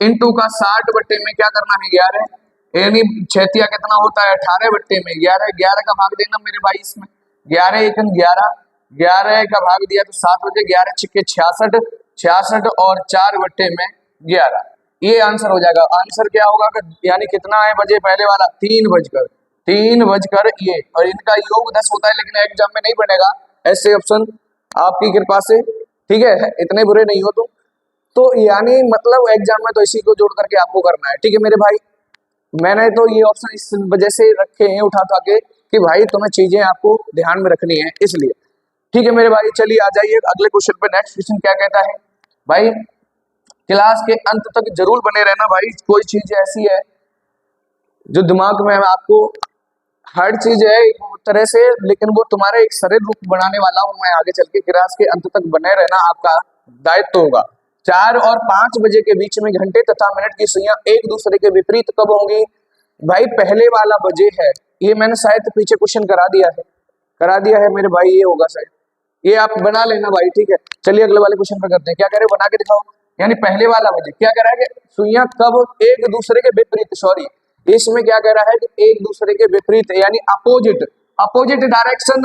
इनटू का 60 बट्टे में क्या करना है 11, यानी छतिया कितना होता है 18 बट्टे में 11, 11 का भाग देना मेरे भाई इसमें, 11 एकन 11, 11 का भाग दिया तो 7 बजे, 11 छिक्के 66, 66 और 4 बट्टे में 11, ये आंसर हो जाएगा। आंसर क्या होगा, यानी कितना है बजे पहले वाला 3 बजकर ये, और इनका योग 10 होता है लेकिन एग्जाम में नहीं बनेगा ऐसे ऑप्शन आपकी कृपा से, ठीक है इतने बुरे नहीं हो तो यानी मतलब एग्जाम में तो इसी को जोड़ करके आपको करना है। ठीक है मेरे भाई, मैंने तो ये ऑप्शन इस वजह से रखे हैं उठा के कि भाई तुम्हें चीजें आपको ध्यान में रखनी है इसलिए। ठीक है मेरे भाई, चलिए आ जाइए अगले क्वेश्चन पे। नेक्स्ट क्वेश्चन क्या कहता है भाई, क्लास के अंत तक जरूर बने रहना भाई, कोई चीज ऐसी है जो दिमाग में आपको हर चीज है एक तरह से, लेकिन वो तुम्हारे एक सरल रूप बनाने वाला हूं मैं आगे चल के। क्लास के अंत तक बने रहना आपका दायित्व होगा। 4 और 5 बजे के बीच में घंटे तथा मिनट की सुइयां एक दूसरे के विपरीत कब होंगी भाई, पहले वाला बजे है, ये मैंने शायद पीछे क्वेश्चन करा दिया है मेरे भाई, ये होगा शायद, ये आप बना लेना भाई। ठीक है चलिए अगले वाले क्वेश्चन पे करते हैं, क्या कह रहे हैं बना के दिखाओ। यानी पहले वाला बजे क्या कह रहा है कि सुइयां कब एक दूसरे के विपरीत, सॉरी इसमें क्या कह रहा है कि एक दूसरे के विपरीत यानी अपोजिट डायरेक्शन,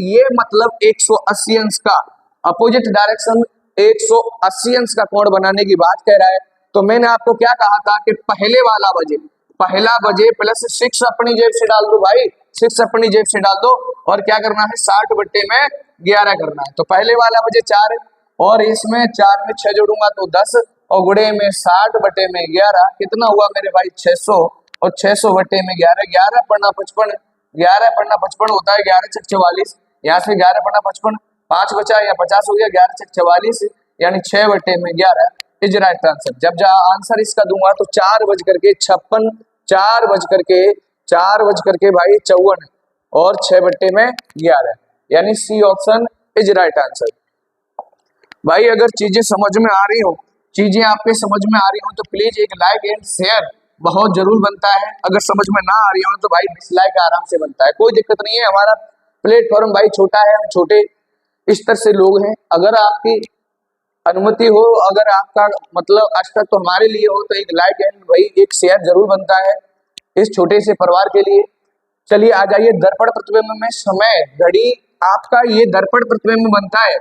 ये मतलब 180 अंश का अपोजिट डायरेक्शन 180 अंश का कोण बनाने की बात कह रहा है। तो मैंने आपको क्या कहा था कि पहला बजे प्लस 6 अपनी जेब से डाल दो भाई, 6 अपनी जेब से डाल दो, और क्या करना है 60 बट्टे में 11 करना है। तो पहले वाला बजे 4 और इसमें 4 में 6 जोड़ूंगा तो 10 और गुड़े में 60 बटे में 11 कितना हुआ मेरे भाई 600, और 600 बटे में 11, 11 पढ़ना 55, 11 पढ़ना 55 होता है, 11 छक 44, यहाँ से 11 पढ़ना 55, 5 बचा या 50 हो गया, 11 छक 44 यानी 6 बटे में 11 इज राइट आंसर। जब आंसर इसका दूंगा तो 4 बज करके 56, 4 बज करके भाई 54 और 6 बट्टे में 11 यानी C option is right answer. भाई अगर चीजें समझ में आ रही हो, चीजें आपके समझ में आ रही हो तो प्लीज एक लाइक एंड शेयर बहुत जरूर बनता है। अगर समझ में ना आ रही हो तो भाई डिसलाइक आराम से बनता है, कोई दिक्कत नहीं है। हमारा प्लेटफॉर्म भाई छोटा है, हम छोटे स्तर से लोग हैं। अगर आपकी अनुमति हो, अगर आपका मतलब आज तक तो हमारे लिए हो तो एक लाइक एंड भाई एक शेयर जरूर बनता है इस छोटे से परिवार के लिए। चलिए आ जाइए, दर्पण प्रतिबिंब में समय घड़ी आपका ये दर्पण प्रतिबिंब बनता है,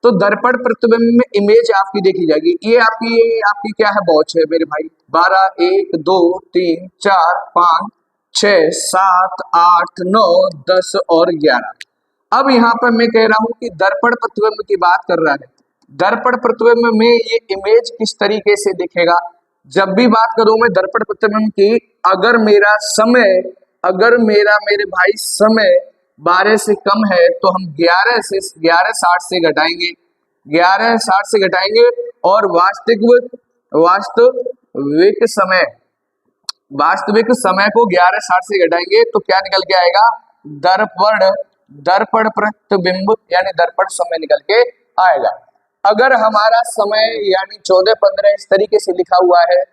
तो दर्पण प्रतिबिंब में इमेज आपकी देखी जाएगी। ये आपकी क्या है वॉच है मेरे भाई, 12 1 2 3 4 5 6 7 8 9 10 और 11। अब यहाँ पर मैं कह रहा हूं कि दर्पण प्रतिबिंब की बात कर रहा है। दर्पण प्रतिबिंब में ये इमेज किस तरीके से दिखेगा, जब भी बात करूं मैं दर्पण प्रतिबिंब की, अगर मेरा मेरे भाई समय 12 से कम है तो हम 11 60 से घटाएंगे, 11:60 से घटाएंगे और वास्तविक समय वास्तविक समय को 11:60 से घटाएंगे तो क्या निकल के आएगा? दर्पण दर्पण प्रतिबिंब यानी दर्पण समय निकल के आएगा। अगर हमारा समय यानी 14:15 इस तरीके से लिखा हुआ है,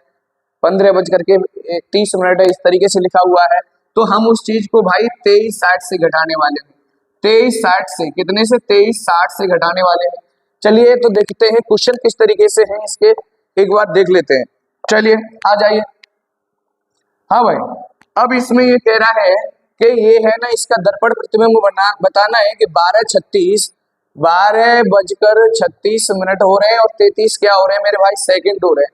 15:30 इस तरीके से लिखा हुआ है, तो हम उस चीज को भाई 23:60 से घटाने वाले हैं। 23:60 से कितने से? 23:60 से घटाने वाले हैं। चलिए तो देखते हैं क्वेश्चन किस तरीके से है इसके, एक बार देख लेते हैं। चलिए आ जाइए। हाँ भाई, अब इसमें ये कह रहा है कि ये है ना, इसका दर्पण प्रतिबिंब बताना है कि 12:36 हो रहे हैं और 33 क्या हो रहे हैं मेरे भाई? सेकंड हो रहे हैं।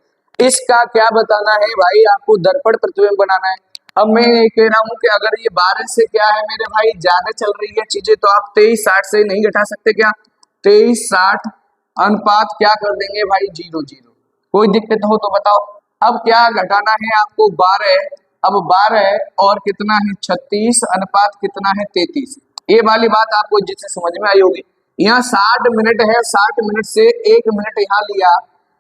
इसका क्या बताना है भाई? आपको दर्पण प्रतिबिंब बनाना है। अब मैं ये कह रहा हूं कि अगर ये 12 से क्या है मेरे भाई ज्यादा चल रही है चीजें, तो आप 23:60 से नहीं घटा सकते क्या? 23:60 अनुपात क्या कर देंगे भाई? 0:0। कोई दिक्कत हो तो बताओ। अब क्या घटाना है आपको? 12, अब 12 और कितना है? 36 अनुपात कितना है? 33। ये वाली बात आपको जिससे समझ में आई होगी। यहाँ 60 मिनट है, 60 मिनट से 1 मिनट यहाँ लिया,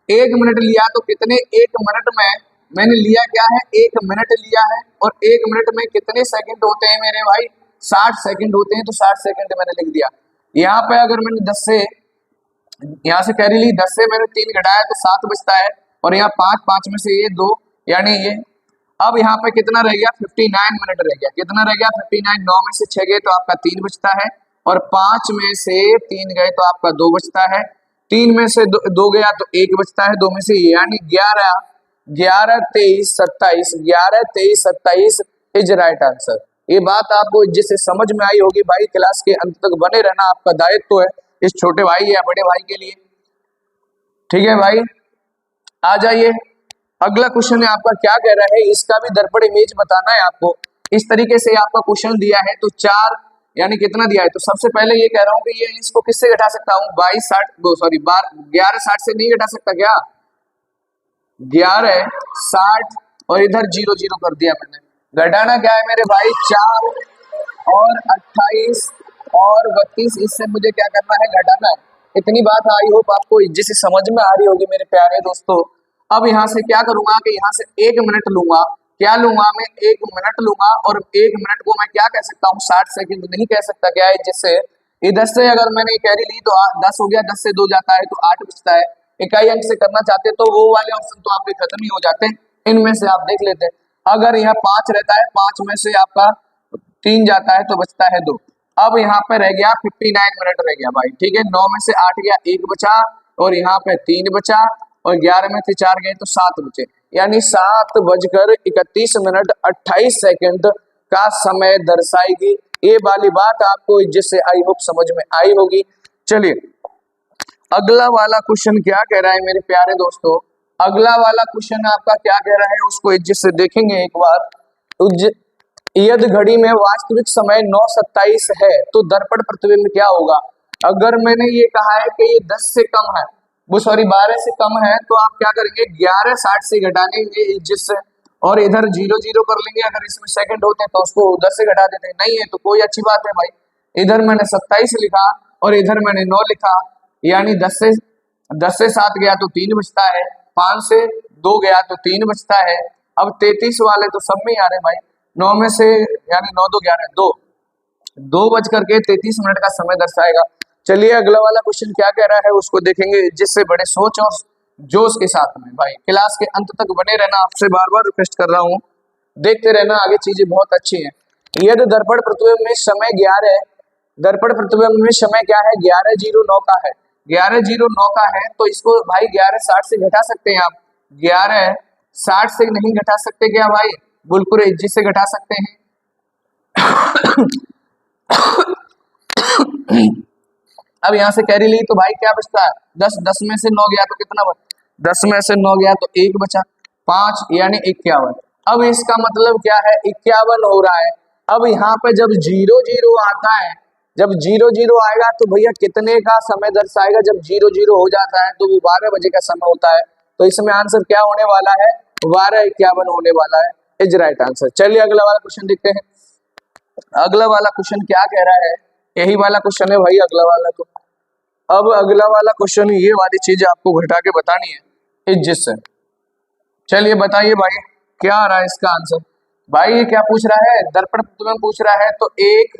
1 मिनट लिया तो कितने? 1 मिनट में मैंने लिया क्या है? 1 मिनट लिया है और 1 मिनट में कितने सेकंड होते हैं मेरे भाई? 60 सेकंड होते हैं, तो 60 सेकंड मैंने लिख दिया। यहाँ पे अगर मैंने 10 से यहाँ से कैरी ली, 10 से मैंने 3 घटाया तो 7 बचता है और यहाँ 5, 5 में से ये 2 यानी ये। अब यहाँ पे कितना रह गया? 59 मिनट रह गया। कितना रह गया? 59। 9 में से 6 गए तो आपका 3 बचता है और 5 में से 3 गए तो आपका 2 बचता है। 3 में से 2 गया तो 1 बचता है, 2 में से यानी 11, 11, 23, 27, 11, 23, 27 इज राइट आंसर। ये बात आपको जिससे समझ में आई होगी भाई, क्लास के अंत तक बने रहना आपका दायित्व है इस छोटे भाई या बड़े भाई के लिए। ठीक है भाई, आ जाइए। अगला क्वेश्चन है आपका, क्या कह रहा है? इसका भी दर्पण इमेज बताना है आपको। इस तरीके से आपका क्वेश्चन दिया है तो 4 यानी कितना दिया है? तो सबसे पहले ये कह रहा हूं कि ये इसको किससे घटा सकता हूँ? 11:60 से नहीं घटा सकता क्या? 11:60 और इधर 0:0 कर दिया मैंने। घटाना क्या है मेरे भाई? 4 और 28 और 32, इससे मुझे क्या करना है? घटाना है। इतनी बात आई होप आपको जिसे समझ में आ रही होगी मेरे प्यारे दोस्तों। अब यहाँ से क्या करूंगा कि यहाँ से 1 मिनट लूंगा। क्या लूंगा मैं? 1 मिनट लूंगा और 1 मिनट को मैं क्या कह सकता हूँ? 60 सेकंड नहीं कह सकता क्या है? जिससे इधर से अगर मैंने कैरी ली तो 10 हो गया, 10 से 2 जाता है तो 8 बचता है। इकाई अंक से करना चाहते तो वो वाले ऑप्शन तो आपके खत्म ही हो जाते हैं। इनमें से आप देख लेते हैं। अगर यहाँ 5 रहता है, 5 में से आपका 3 जाता है तो बचता है 2। अब यहाँ पे रह गया 59 मिनट रह गया भाई। ठीक है, 9 में से 8 गया, 1 बचा और यहाँ पे 3 बचा और 11 में से 4 गए तो 7 बचे, यानी 7:31 28 सेकंड का समय दर्शाएगी। ये वाली बात आपको जिससे आई होप समझ में आई होगी। चलिए अगला वाला क्वेश्चन क्या कह रहा है मेरे प्यारे दोस्तों? अगला वाला क्वेश्चन आपका क्या कह रहा है उसको जिससे देखेंगे एक बार। तो यदि घड़ी में वास्तविक समय 9:27 है तो दर्पण प्रतिबिंब क्या होगा? अगर मैंने ये कहा है कि ये 10 से कम है, वो सॉरी 12 से कम है, तो आप क्या करेंगे? 11:60 से घटानेंगे जिससे और इधर 0:0 कर लेंगे। अगर इसमें सेकंड होते तो उसको उधर से घटा देते, नहीं है तो कोई अच्छी बात है भाई। इधर मैंने 27 लिखा और इधर मैंने 9 लिखा, यानी 10 से 7 गया तो 3 बचता है, 5 से 2 गया तो 3 बचता है। अब 33 वाले तो सब में ही आ रहे भाई। 9 में से यानी 9 2 11 2 बज करके 33 मिनट का समय दर्शाएगा। चलिए अगला वाला क्वेश्चन क्या कह रहा है उसको देखेंगे जिससे बड़े सोच और जोश के साथ में भाई क्लास के अंत तक बने रहना। आपसे बार बार रिक्वेस्ट कर रहा हूँ, देखते रहना, आगे चीजें बहुत अच्छी हैं। यदि दर्पण प्रतिबिंब में समय 11 दर्पण प्रतिबिंब में समय क्या है? 11:09 का है। 11:09 का है तो इसको भाई 11:60 से घटा सकते हैं आप। 11:60 से नहीं घटा सकते क्या भाई? बिल्कुल इज्जत से घटा सकते हैं। अब यहाँ से कैरी ली तो भाई क्या बचता है? 10, 10 में से 9 गया तो कितना बचा? 10 में से 9 गया तो 1 बचा, 5 यानी 51। अब इसका मतलब क्या है? 51 हो रहा है। अब यहाँ पे जब 0:0 आता है, जब 0:0 आएगा तो भैया कितने का समय दर्शाएगा? जब 0:0 हो जाता है तो वो 12 बजे का समय होता है। तो इसमें आंसर क्या होने वाला है? 12:51 होने वाला है, इज राइट आंसर। चलिए अगला वाला क्वेश्चन देखते हैं। अगला वाला क्वेश्चन क्या कह रहा है? यही वाला क्वेश्चन है भाई अगला वाला। तो अब अगला वाला क्वेश्चन, ये वाली चीज आपको घटा के बतानी है इज्जत से। चलिए बताइए भाई क्या आ रहा है इसका आंसर। भाई ये क्या पूछ रहा है, दर्पण प्रतिबिंब पूछ रहा है, तो एक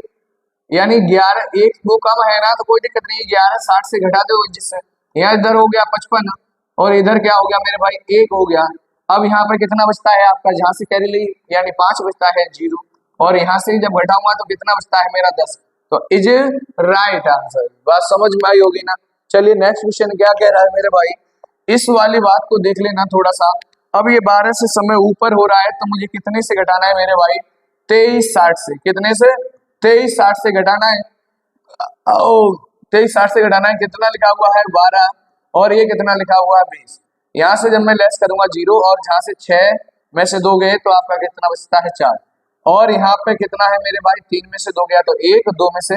यानी 11, एक वो कम है ना तो कोई दिक्कत नहीं, 11 60 से घटा दो जिससे, यहाँ इधर हो गया 55 और इधर क्या हो गया मेरे भाई 1 हो गया। अब यहाँ पर कितना बचता है आपका, जहाँ से कैरी ली यानी 5 बचता है 0, और यहाँ से जब घटाऊंगा तो कितना बचता है मेरा 10। तो इज राइट आंसर। बात समझ में आई होगी ना। चलिए नेक्स्ट क्वेश्चन क्या कह रहा है मेरे भाई, इस वाली बात को देख लेना थोड़ा सा। अब ये 12 से समय ऊपर हो रहा है तो मुझे कितने से घटाना है मेरे भाई, 23 60 से। कितने से, 23 60 से घटाना है। ओ 23 60 से घटाना है, कितना लिखा हुआ है 12, और ये कितना लिखा हुआ है 20। यहाँ से जब मैं लेस करूंगा 0, और जहाँ से 6 में से 2 गए तो आपका कितना बचता है 4, और यहाँ पे कितना है मेरे भाई 3 में से 2 गया तो 1, 2 में से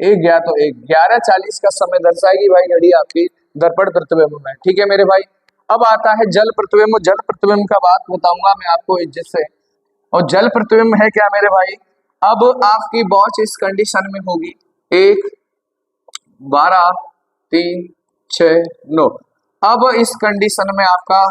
1 गया तो 1। 11:40 का समय दर्शाएगी भाई घड़ी आपकी दर्पण प्रतिबिंब में। ठीक है मेरे भाई। अब आता है जल प्रतिबिंब। जल प्रतिबिंब का बात बताऊंगा मैं आपको इज्जत से। और जल प्रतिबिंब है क्या मेरे भाई, अब आपकी वॉच इस कंडीशन में होगी 1 12 3 6 9। अब इस कंडीशन में आपका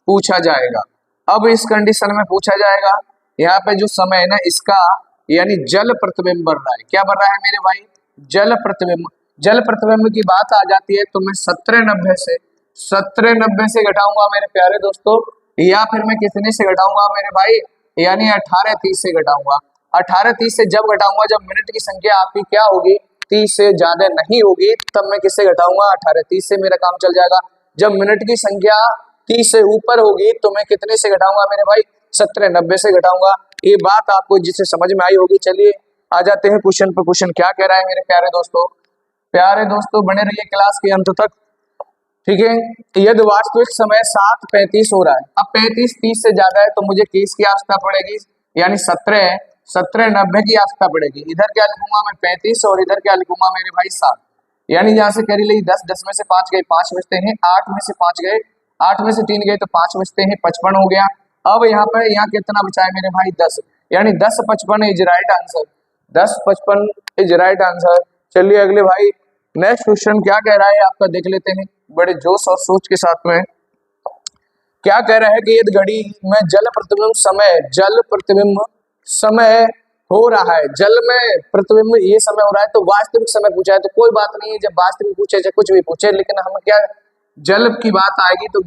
पूछा जाएगा, अब इस कंडीशन में पूछा जाएगा यहाँ पे जो समय है ना इसका, यानी जल प्रतिबिंब बढ़ रहा है। क्या बढ़ रहा है मेरे भाई, जल प्रतिबिंब। जल प्रतिबिंब की बात आ जाती है तो मैं 1790 से घटाऊंगा मेरे प्यारे दोस्तों, या फिर मैं कितने से घटाऊंगा मेरे भाई, यानी 18:30 से घटाऊंगा। 18:30 से जब घटाऊंगा जब मिनट की संख्या आपकी क्या होगी, 30 से ज्यादा नहीं होगी, तब मैं किससे घटाऊंगा, 18:30 से मेरा काम चल जाएगा। जब मिनट की संख्या 30 से ऊपर होगी तो मैं कितने से घटाऊंगा मेरे भाई, 1790 से घटाऊंगा। ये बात आपको जिससे समझ में आई होगी। चलिए आ जाते हैं क्वेश्चन पर। क्वेश्चन क्या कह रहा है मेरे प्यारे दोस्तों, प्यारे दोस्तों बने रहिए क्लास के अंत तक। ठीक है, यदि वास्तविक समय 7:35 हो रहा है, अब 35 30 से ज्यादा है तो मुझे किस की आवश्यकता पड़ेगी, यानी 1790 की आवश्यकता पड़ेगी। इधर क्या लिखूंगा मैं 35 और इधर क्या लिखूंगा मेरे भाई 7। यानी यहाँ से करी ली 10, 10 में से 5 गए 5 बचते हैं, 8 में से 5 गए 8 में से 3 गए तो 5 बचते हैं, 55 हो गया। अब यहाँ पर यहाँ कितना बचा है मेरे भाई 10, यानी 10:55 is right answer. 10:55 is right answer. चलिए अगले भाई नेक्स्ट क्वेश्चन क्या कह रहा है आपका देख लेते हैं बड़े जोश और सोच के साथ में। क्या कह रहा है कि यदि घड़ी में जल प्रतिबिंब समय हो रहा है, जल में प्रतिबिंब ये समय हो रहा है, तो वास्तविक समय पूछा है तो कोई बात नहीं है, जब वास्तविक पूछे चाहे कुछ भी पूछे, लेकिन हम क्या जल की बात आएगी तो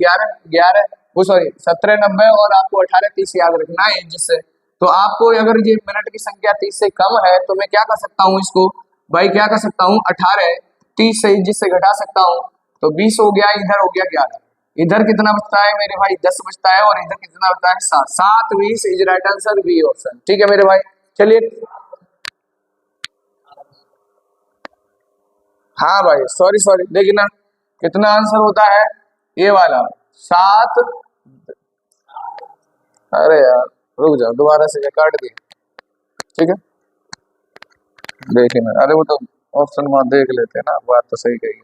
1790 और आपको 18:30 याद रखना है जिससे। तो आपको अगर ये मिनट की संख्या 30 से कम है तो मैं क्या कर सकता हूँ इसको भाई, क्या कर सकता हूँ 18:30 से जिससे घटा सकता हूँ तो 20 हो गया, इधर हो गया 11, इधर कितना बचता है मेरे भाई 10 बचता है, और इधर कितना बचता है 7। 7 20 is right answer, B option. ठीक है मेरे भाई। चलिए हाँ भाई सॉरी देखिए ना कितना आंसर होता है ये वाला 7। अरे यार रुक जाओ दोबारा से काट दिए। ठीक है देखिए ना, अरे वो तो ऑप्शन वहां देख लेते हैं ना, बात तो सही कही है।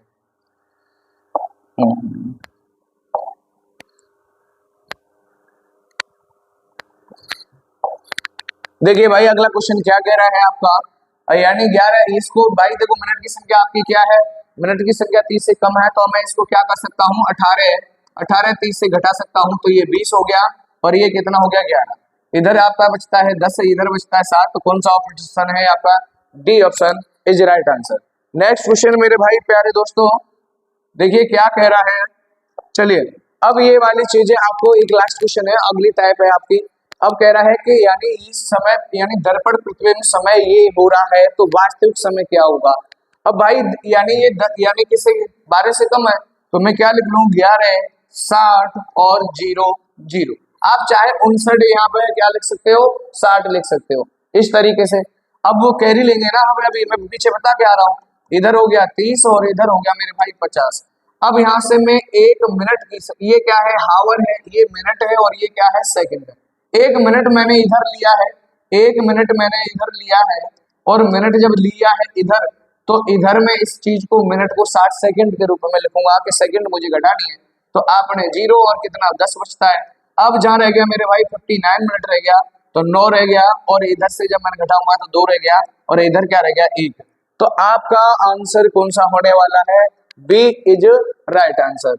देखिए भाई अगला क्वेश्चन क्या कह रहा है आपका, यानी 11 इसको भाई देखो मिनट की संख्या आपकी क्या है, मिनट की संख्या 30 से कम है तो मैं इसको क्या कर सकता हूँ 18:30 से घटा सकता हूँ तो ये 20 हो गया, और ये कितना हो गया 11। इधर आपका बचता है 10, इधर बचता है 7, तो कौन सा ऑप्शन है आपका, D option is right answer. Next question मेरे भाई प्यारे दोस्तों देखिए क्या कह रहा है। चलिए अब ये वाली चीजें आपको एक लास्ट क्वेश्चन है, अगली टाइप है आपकी। अब कह रहा है कि यानी इस समय यानी दर्पण प्रतिबिंब समय ये हो रहा है तो वास्तविक समय क्या होगा। अब भाई यानी ये यानी किसे 12 से कम है तो मैं क्या लिख लूं 11 60 और 0 0। आप चाहे 59 यहाँ पे क्या लिख सकते हो 60 लिख सकते हो इस तरीके से। अब वो कैरी लेंगे ना, हमें अभी मैं पीछे बता के आ रहा हूँ, इधर हो गया 30 और इधर हो गया मेरे भाई 50। अब यहाँ से मैं 1 मिनट की, ये क्या है हावर है, ये मिनट है, और ये क्या है सेकंड है। 1 मिनट मैंने इधर लिया है, 1 मिनट मैंने इधर लिया है, और मिनट जब लिया है इधर तो इधर में इस चीज को मिनट को 60 सेकंड के रूप में लिखूंगा कि सेकंड मुझे घटानी है। तो आपने 0 और कितना 10 बचता है। अब जहाँ रह गया मेरे भाई 59 मिनट रह गया, तो 9 रह गया, और इधर से जब मैंने घटाऊंगा तो 2 रह गया, और इधर क्या रह गया 1। तो आपका आंसर कौन सा होने वाला है, बी इज राइट आंसर।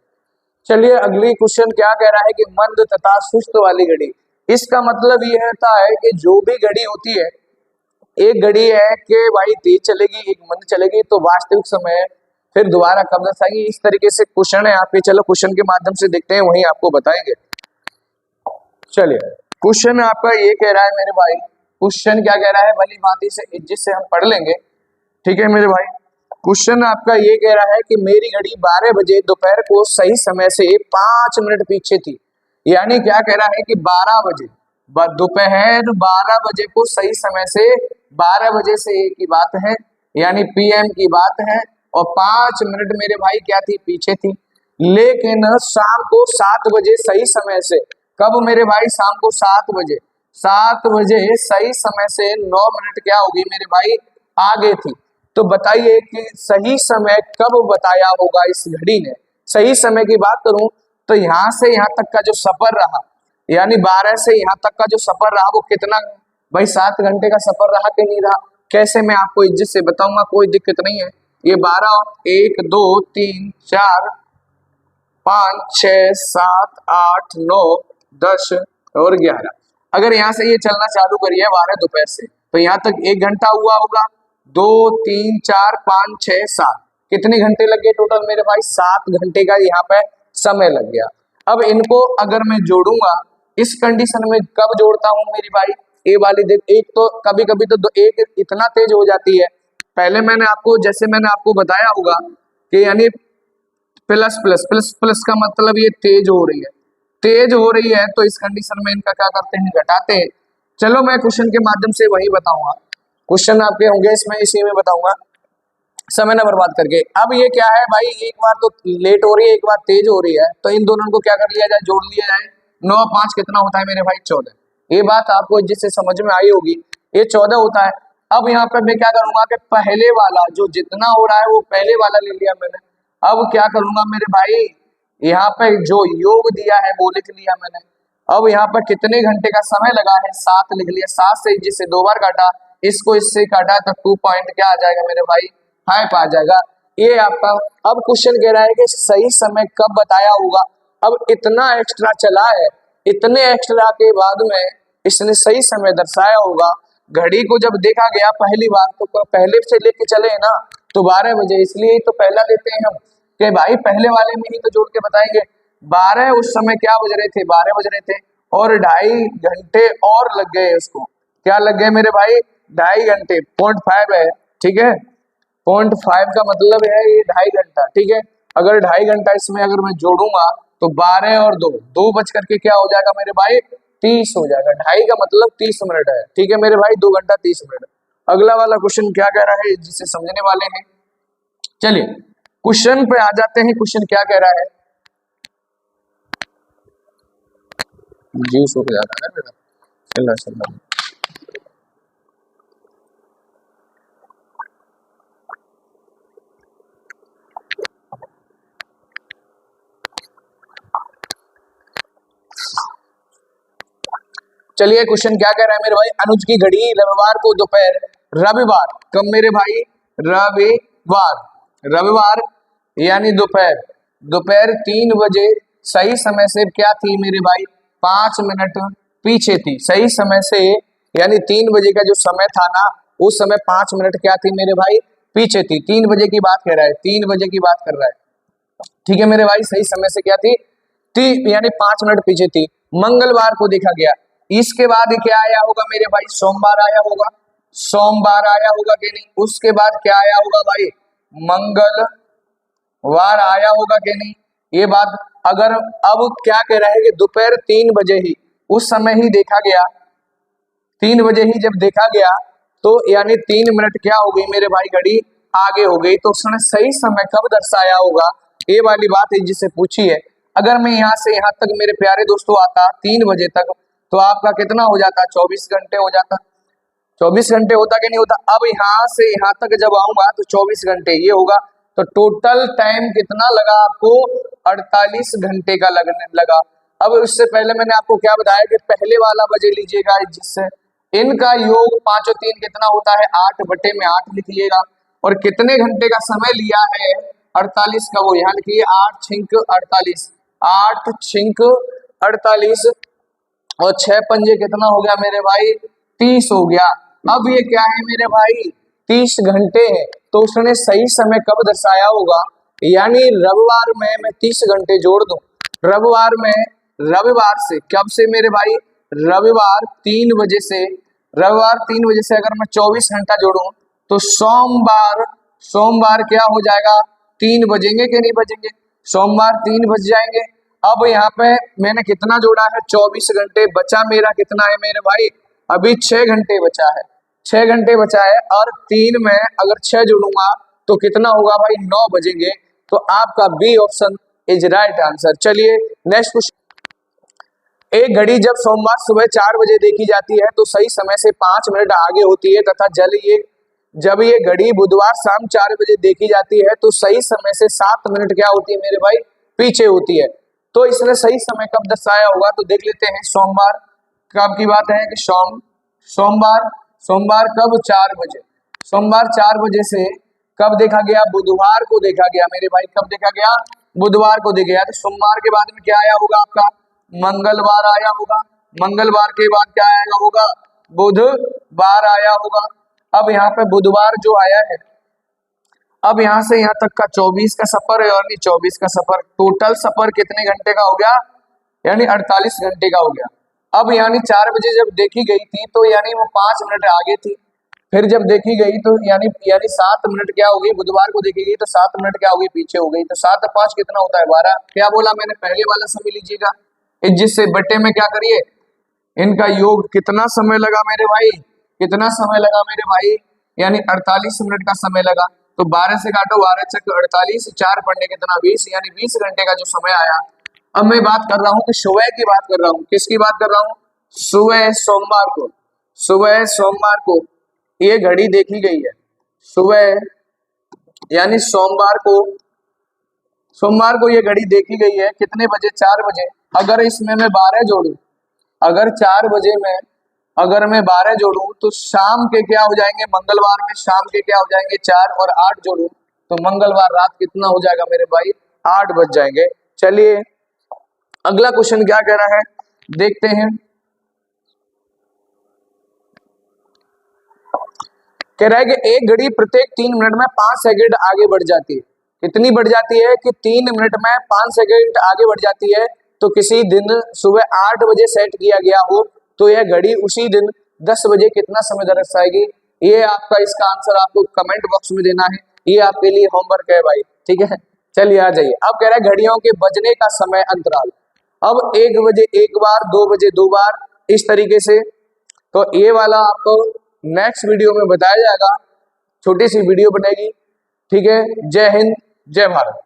चलिए अगली क्वेश्चन क्या कह रहा है कि मंद तथा सुस्त वाली घड़ी। इसका मतलब ये होता है कि जो भी घड़ी होती है, एक घड़ी है कि भाई तेज चलेगी, एक मंद चलेगी, तो वास्तविक समय फिर दोबारा कब दर्शाएंगे। इस तरीके से क्वेश्चन है यहाँ पे। चलो क्वेश्चन के माध्यम से देखते हैं, वही आपको बताएंगे। चलिए क्वेश्चन आपका ये कह रहा है मेरे भाई, क्वेश्चन क्या कह रहा है भली भांति से जिससे हम पढ़ लेंगे, ठीक है मेरे भाई। क्वेश्चन आपका ये कह रहा है कि मेरी घड़ी 12 बजे दोपहर को सही समय से 5 मिनट पीछे थी। यानी क्या कह रहा है कि 12 बजे दोपहर 12 बजे को सही समय से 12 बजे से की बात है, यानी पीएम की बात है, और 5 मिनट मेरे भाई क्या थी, पीछे थी। लेकिन शाम को 7 बजे सही समय से, कब मेरे भाई, शाम को 7 बजे सही समय से 9 मिनट क्या होगी मेरे भाई, आगे थी। तो बताइए कि सही समय कब बताया होगा इस घड़ी ने। सही समय की बात करूं तो यहां से यहां तक का जो सफर रहा, यानी 12 से यहां तक का जो सफर रहा वो कितना भाई, 7 घंटे का सफर रहा कि नहीं रहा। कैसे मैं आपको इज्जत से बताऊंगा, कोई दिक्कत नहीं है। ये 12, 1 2 3 4 5 6 7 8 9 10 और 11, अगर यहाँ से ये चलना चालू करिए 12 दोपहर से, तो यहाँ तक 1 घंटा हुआ होगा। 2 3 4 5 6 7, कितने घंटे लग गए टोटल मेरे भाई, 7 घंटे का यहाँ पे समय लग गया। अब इनको अगर मैं जोड़ूंगा, इस कंडीशन में कब जोड़ता हूँ मेरी भाई, ए वाली देख, एक तो कभी कभी तो एक इतना तेज हो जाती है। पहले मैंने आपको, जैसे मैंने आपको बताया होगा कि यानी प्लस प्लस प्लस प्लस का मतलब ये तेज हो रही है, तेज हो रही है, तो इस कंडीशन में इनका क्या करते हैं, घटाते हैं। चलो मैं क्वेश्चन के माध्यम से वही बताऊंगा, क्वेश्चन आपके होंगे इसमें, इसी में बताऊंगा समय न बर्बाद करके। अब ये क्या है भाई, एक बार तो लेट हो रही है, एक बार तेज हो रही है, तो इन दोनों को क्या कर लिया जाए, जोड़ लिया जाए। 9 5 कितना होता है मेरे भाई, 14। ये बात आपको जिससे समझ में आई होगी, ये 14 होता है। अब यहाँ पे मैं क्या करूंगा कि पहले वाला जो जितना हो रहा है वो पहले वाला ले लिया मैंने। अब क्या करूंगा मेरे भाई, यहाँ पे जो योग दिया है वो लिख लिया मैंने। अब यहाँ पर कितने घंटे का समय लगा है, 7 लिख लिया। 7 से जिससे 2 बार काटा, इसको इससे काटा, तो 2 पॉइंट क्या आ जाएगा मेरे भाई, 5 आ जाएगा। ये आपका। अब क्वेश्चन कह रहा है कि सही समय कब बताया होगा। अब इतना एक्स्ट्रा चला है, इतने एक्स्ट्रा के बाद में इसने सही समय दर्शाया होगा। घड़ी को जब देखा गया पहली बार, तो पहले से लेके चले ना, तो 12 बजे, इसलिए तो पहला लेते हैं हम कि भाई पहले वाले में ही तो जोड़ के बताएंगे। 12 उस समय क्या बज रहे थे, 12 बज रहे थे, और 2.5 घंटे और लग गए उसको। क्या लग गए मेरे भाई, 2.5 घंटे। 0.5 है, ठीक है, 0.5 का मतलब है ये 2.5 घंटा, ठीक है। अगर 2.5 घंटा इसमें अगर मैं जोड़ूंगा तो 12 और 2 बज करके क्या हो जाएगा मेरे भाई, 30 हो जाएगा। 2.5 का मतलब 30 मिनट है, ठीक है मेरे भाई, 2 घंटा 30 मिनट। अगला वाला क्वेश्चन क्या कह रहा है, जिसे समझने वाले हैं। चलिए क्वेश्चन पे आ जाते हैं। क्वेश्चन क्या कह रहा है, जूस हो जाता है मेरा, चल चल। चलिए क्वेश्चन क्या कह रहा है मेरे भाई, अनुज की घड़ी रविवार को दोपहर, रविवार कब मेरे भाई, रविवार यानी दोपहर, दोपहर 3 बजे सही समय से क्या थी मेरे भाई, 5 मिनट पीछे थी। सही समय से यानी 3 बजे का जो समय था ना, उस समय 5 मिनट क्या थी मेरे भाई, पीछे थी। 3 बजे की बात कर रहा है, 3 बजे की बात कर रहा है, ठीक है मेरे भाई। सही समय से क्या थी, यानी 5 मिनट पीछे थी। मंगलवार को देखा गया। इसके बाद क्या आया होगा मेरे भाई, सोमवार आया होगा, सोमवार आया होगा कि नहीं। उसके बाद क्या आया होगा भाई, मंगलवार आया होगा कि नहीं, ये बात। अगर अब क्या कह रहा है कि दोपहर 3 बजे ही, उस समय ही देखा गया, 3 बजे ही जब देखा गया, तो यानी 3 मिनट क्या हो गई मेरे भाई, घड़ी आगे हो गई। तो उसने सही समय कब दर्शाया होगा, ये वाली बात है जिससे पूछी है। अगर मैं यहाँ से यहाँ तक मेरे प्यारे दोस्तों आता 3 बजे तक, तो आपका कितना हो जाता, 24 घंटे हो जाता। 24 घंटे होता कि नहीं होता। अब यहाँ से यहाँ तक जब आऊंगा तो 24 घंटे ये होगा, तो टोटल टाइम कितना लगा आपको, 48 घंटे का लगने लगा। अब इससे पहले मैंने आपको क्या बताया कि पहले वाला बजे लीजिएगा, जिससे इनका योग 5 और 3 कितना होता है, 8/8 लिखिएगा। और कितने घंटे का समय लिया है, 48 का वो, यहाँ लिखिए 8 छिंक 48, 8 छिंक 48 और 6 पंजे कितना हो गया मेरे भाई, 30 हो गया। अब ये क्या है मेरे भाई, 30 घंटे है, तो उसने सही समय कब दर्शाया होगा, यानी रविवार में मैं 30 घंटे जोड़ दूं, रविवार में, रविवार से कब से मेरे भाई, रविवार 3 बजे से, रविवार 3 बजे से अगर मैं 24 घंटा जोड़ूं तो सोमवार, सोमवार क्या हो जाएगा, 3 बजेंगे कि नहीं बजेंगे, सोमवार 3 बज जाएंगे। अब यहाँ पे मैंने कितना जोड़ा है, 24 घंटे, बचा मेरा कितना है मेरे भाई, अभी 6 घंटे बचा है, 6 घंटे बचा है, और 3 में अगर 6 जोड़ूंगा तो कितना होगा भाई, 9 बजेंगे। तो आपका B option is right answer. चलिए नेक्स्ट क्वेश्चन। एक घड़ी जब सोमवार सुबह 4 बजे देखी जाती है तो सही समय से 5 मिनट आगे होती है, तथा जब ये घड़ी बुधवार शाम 4 बजे देखी जाती है तो सही समय से 7 मिनट क्या होती है मेरे भाई, पीछे होती है। तो इसने सही समय कब दर्शाया होगा, तो देख लेते हैं। सोमवार कब की बात है कि सोमवार, सोमवार कब, 4 बजे, सोमवार 4 बजे से कब देखा गया, बुधवार को देखा गया मेरे भाई, कब देखा गया, बुधवार को देखा गया। तो सोमवार के बाद में क्या आया होगा आपका, मंगलवार आया होगा, मंगलवार के बाद क्या आया होगा, बुधवार आया होगा। अब यहाँ पे बुधवार जो आया है, अब यहाँ से यहाँ तक का 24 का सफर है, यानी 24 का सफर, टोटल सफर कितने घंटे का हो गया, यानी 48 घंटे का हो गया। अब यानी 4 बजे जब देखी गई थी तो यानी वो 5 मिनट आगे थी, फिर जब देखी गई तो यानी 7 मिनट क्या हो गई, बुधवार को देखी गई तो 7 मिनट क्या हो गई, पीछे हो गई। तो 7 और 5 कितना होता है, 12। क्या बोला मैंने, पहले वाला समय लीजिएगा, जिससे बट्टे में क्या करिए, इनका योग कितना समय लगा मेरे भाई, कितना समय लगा मेरे भाई, यानी 48 मिनट का समय लगा। तो 12 से काटो, 12 चक 48, 4 पढ़ने कितना 20, यानी 20 घंटे का जो समय आया। अब मैं बात कर रहा हूँ कि सुबह की बात कर रहा हूँ, किसकी बात कर रहा हूँ, सुबह सोमवार को, सुबह सोमवार को ये घड़ी देखी गई है, सुबह यानी सोमवार को, सोमवार को ये घड़ी देखी गई है कितने बजे, 4 बजे। अगर इसमें मैं 12 जोड़ू, अगर 4 बजे में अगर मैं 12 जोड़ू तो शाम के क्या हो जाएंगे, मंगलवार में शाम के क्या हो जाएंगे, 4 और 8 जोड़ू तो मंगलवार रात कितना हो जाएगा मेरे भाई, 8 बज जाएंगे। चलिए अगला क्वेश्चन क्या कह रहा है, देखते हैं। कह रहा है कि एक घड़ी प्रत्येक 3 मिनट में 5 सेकंड आगे बढ़ जाती है, कितनी बढ़ जाती है कि 3 मिनट में 5 सेकंड आगे बढ़ जाती है। तो किसी दिन सुबह 8 बजे सेट किया गया हो तो यह घड़ी उसी दिन 10 बजे कितना समय दर्शाएगी। ये आपका, इसका आंसर आपको कमेंट बॉक्स में देना है, ये आपके लिए होमवर्क है भाई, ठीक है। चलिए आ जाइए। अब कह रहा है घड़ियों के बजने का समय अंतराल, अब 1 बजे एक बार, 2 बजे 2 बार, इस तरीके से। तो ये वाला आपको नेक्स्ट वीडियो में बताया जाएगा, छोटी सी वीडियो बनेगी, ठीक है। जय हिंद, जय भारत।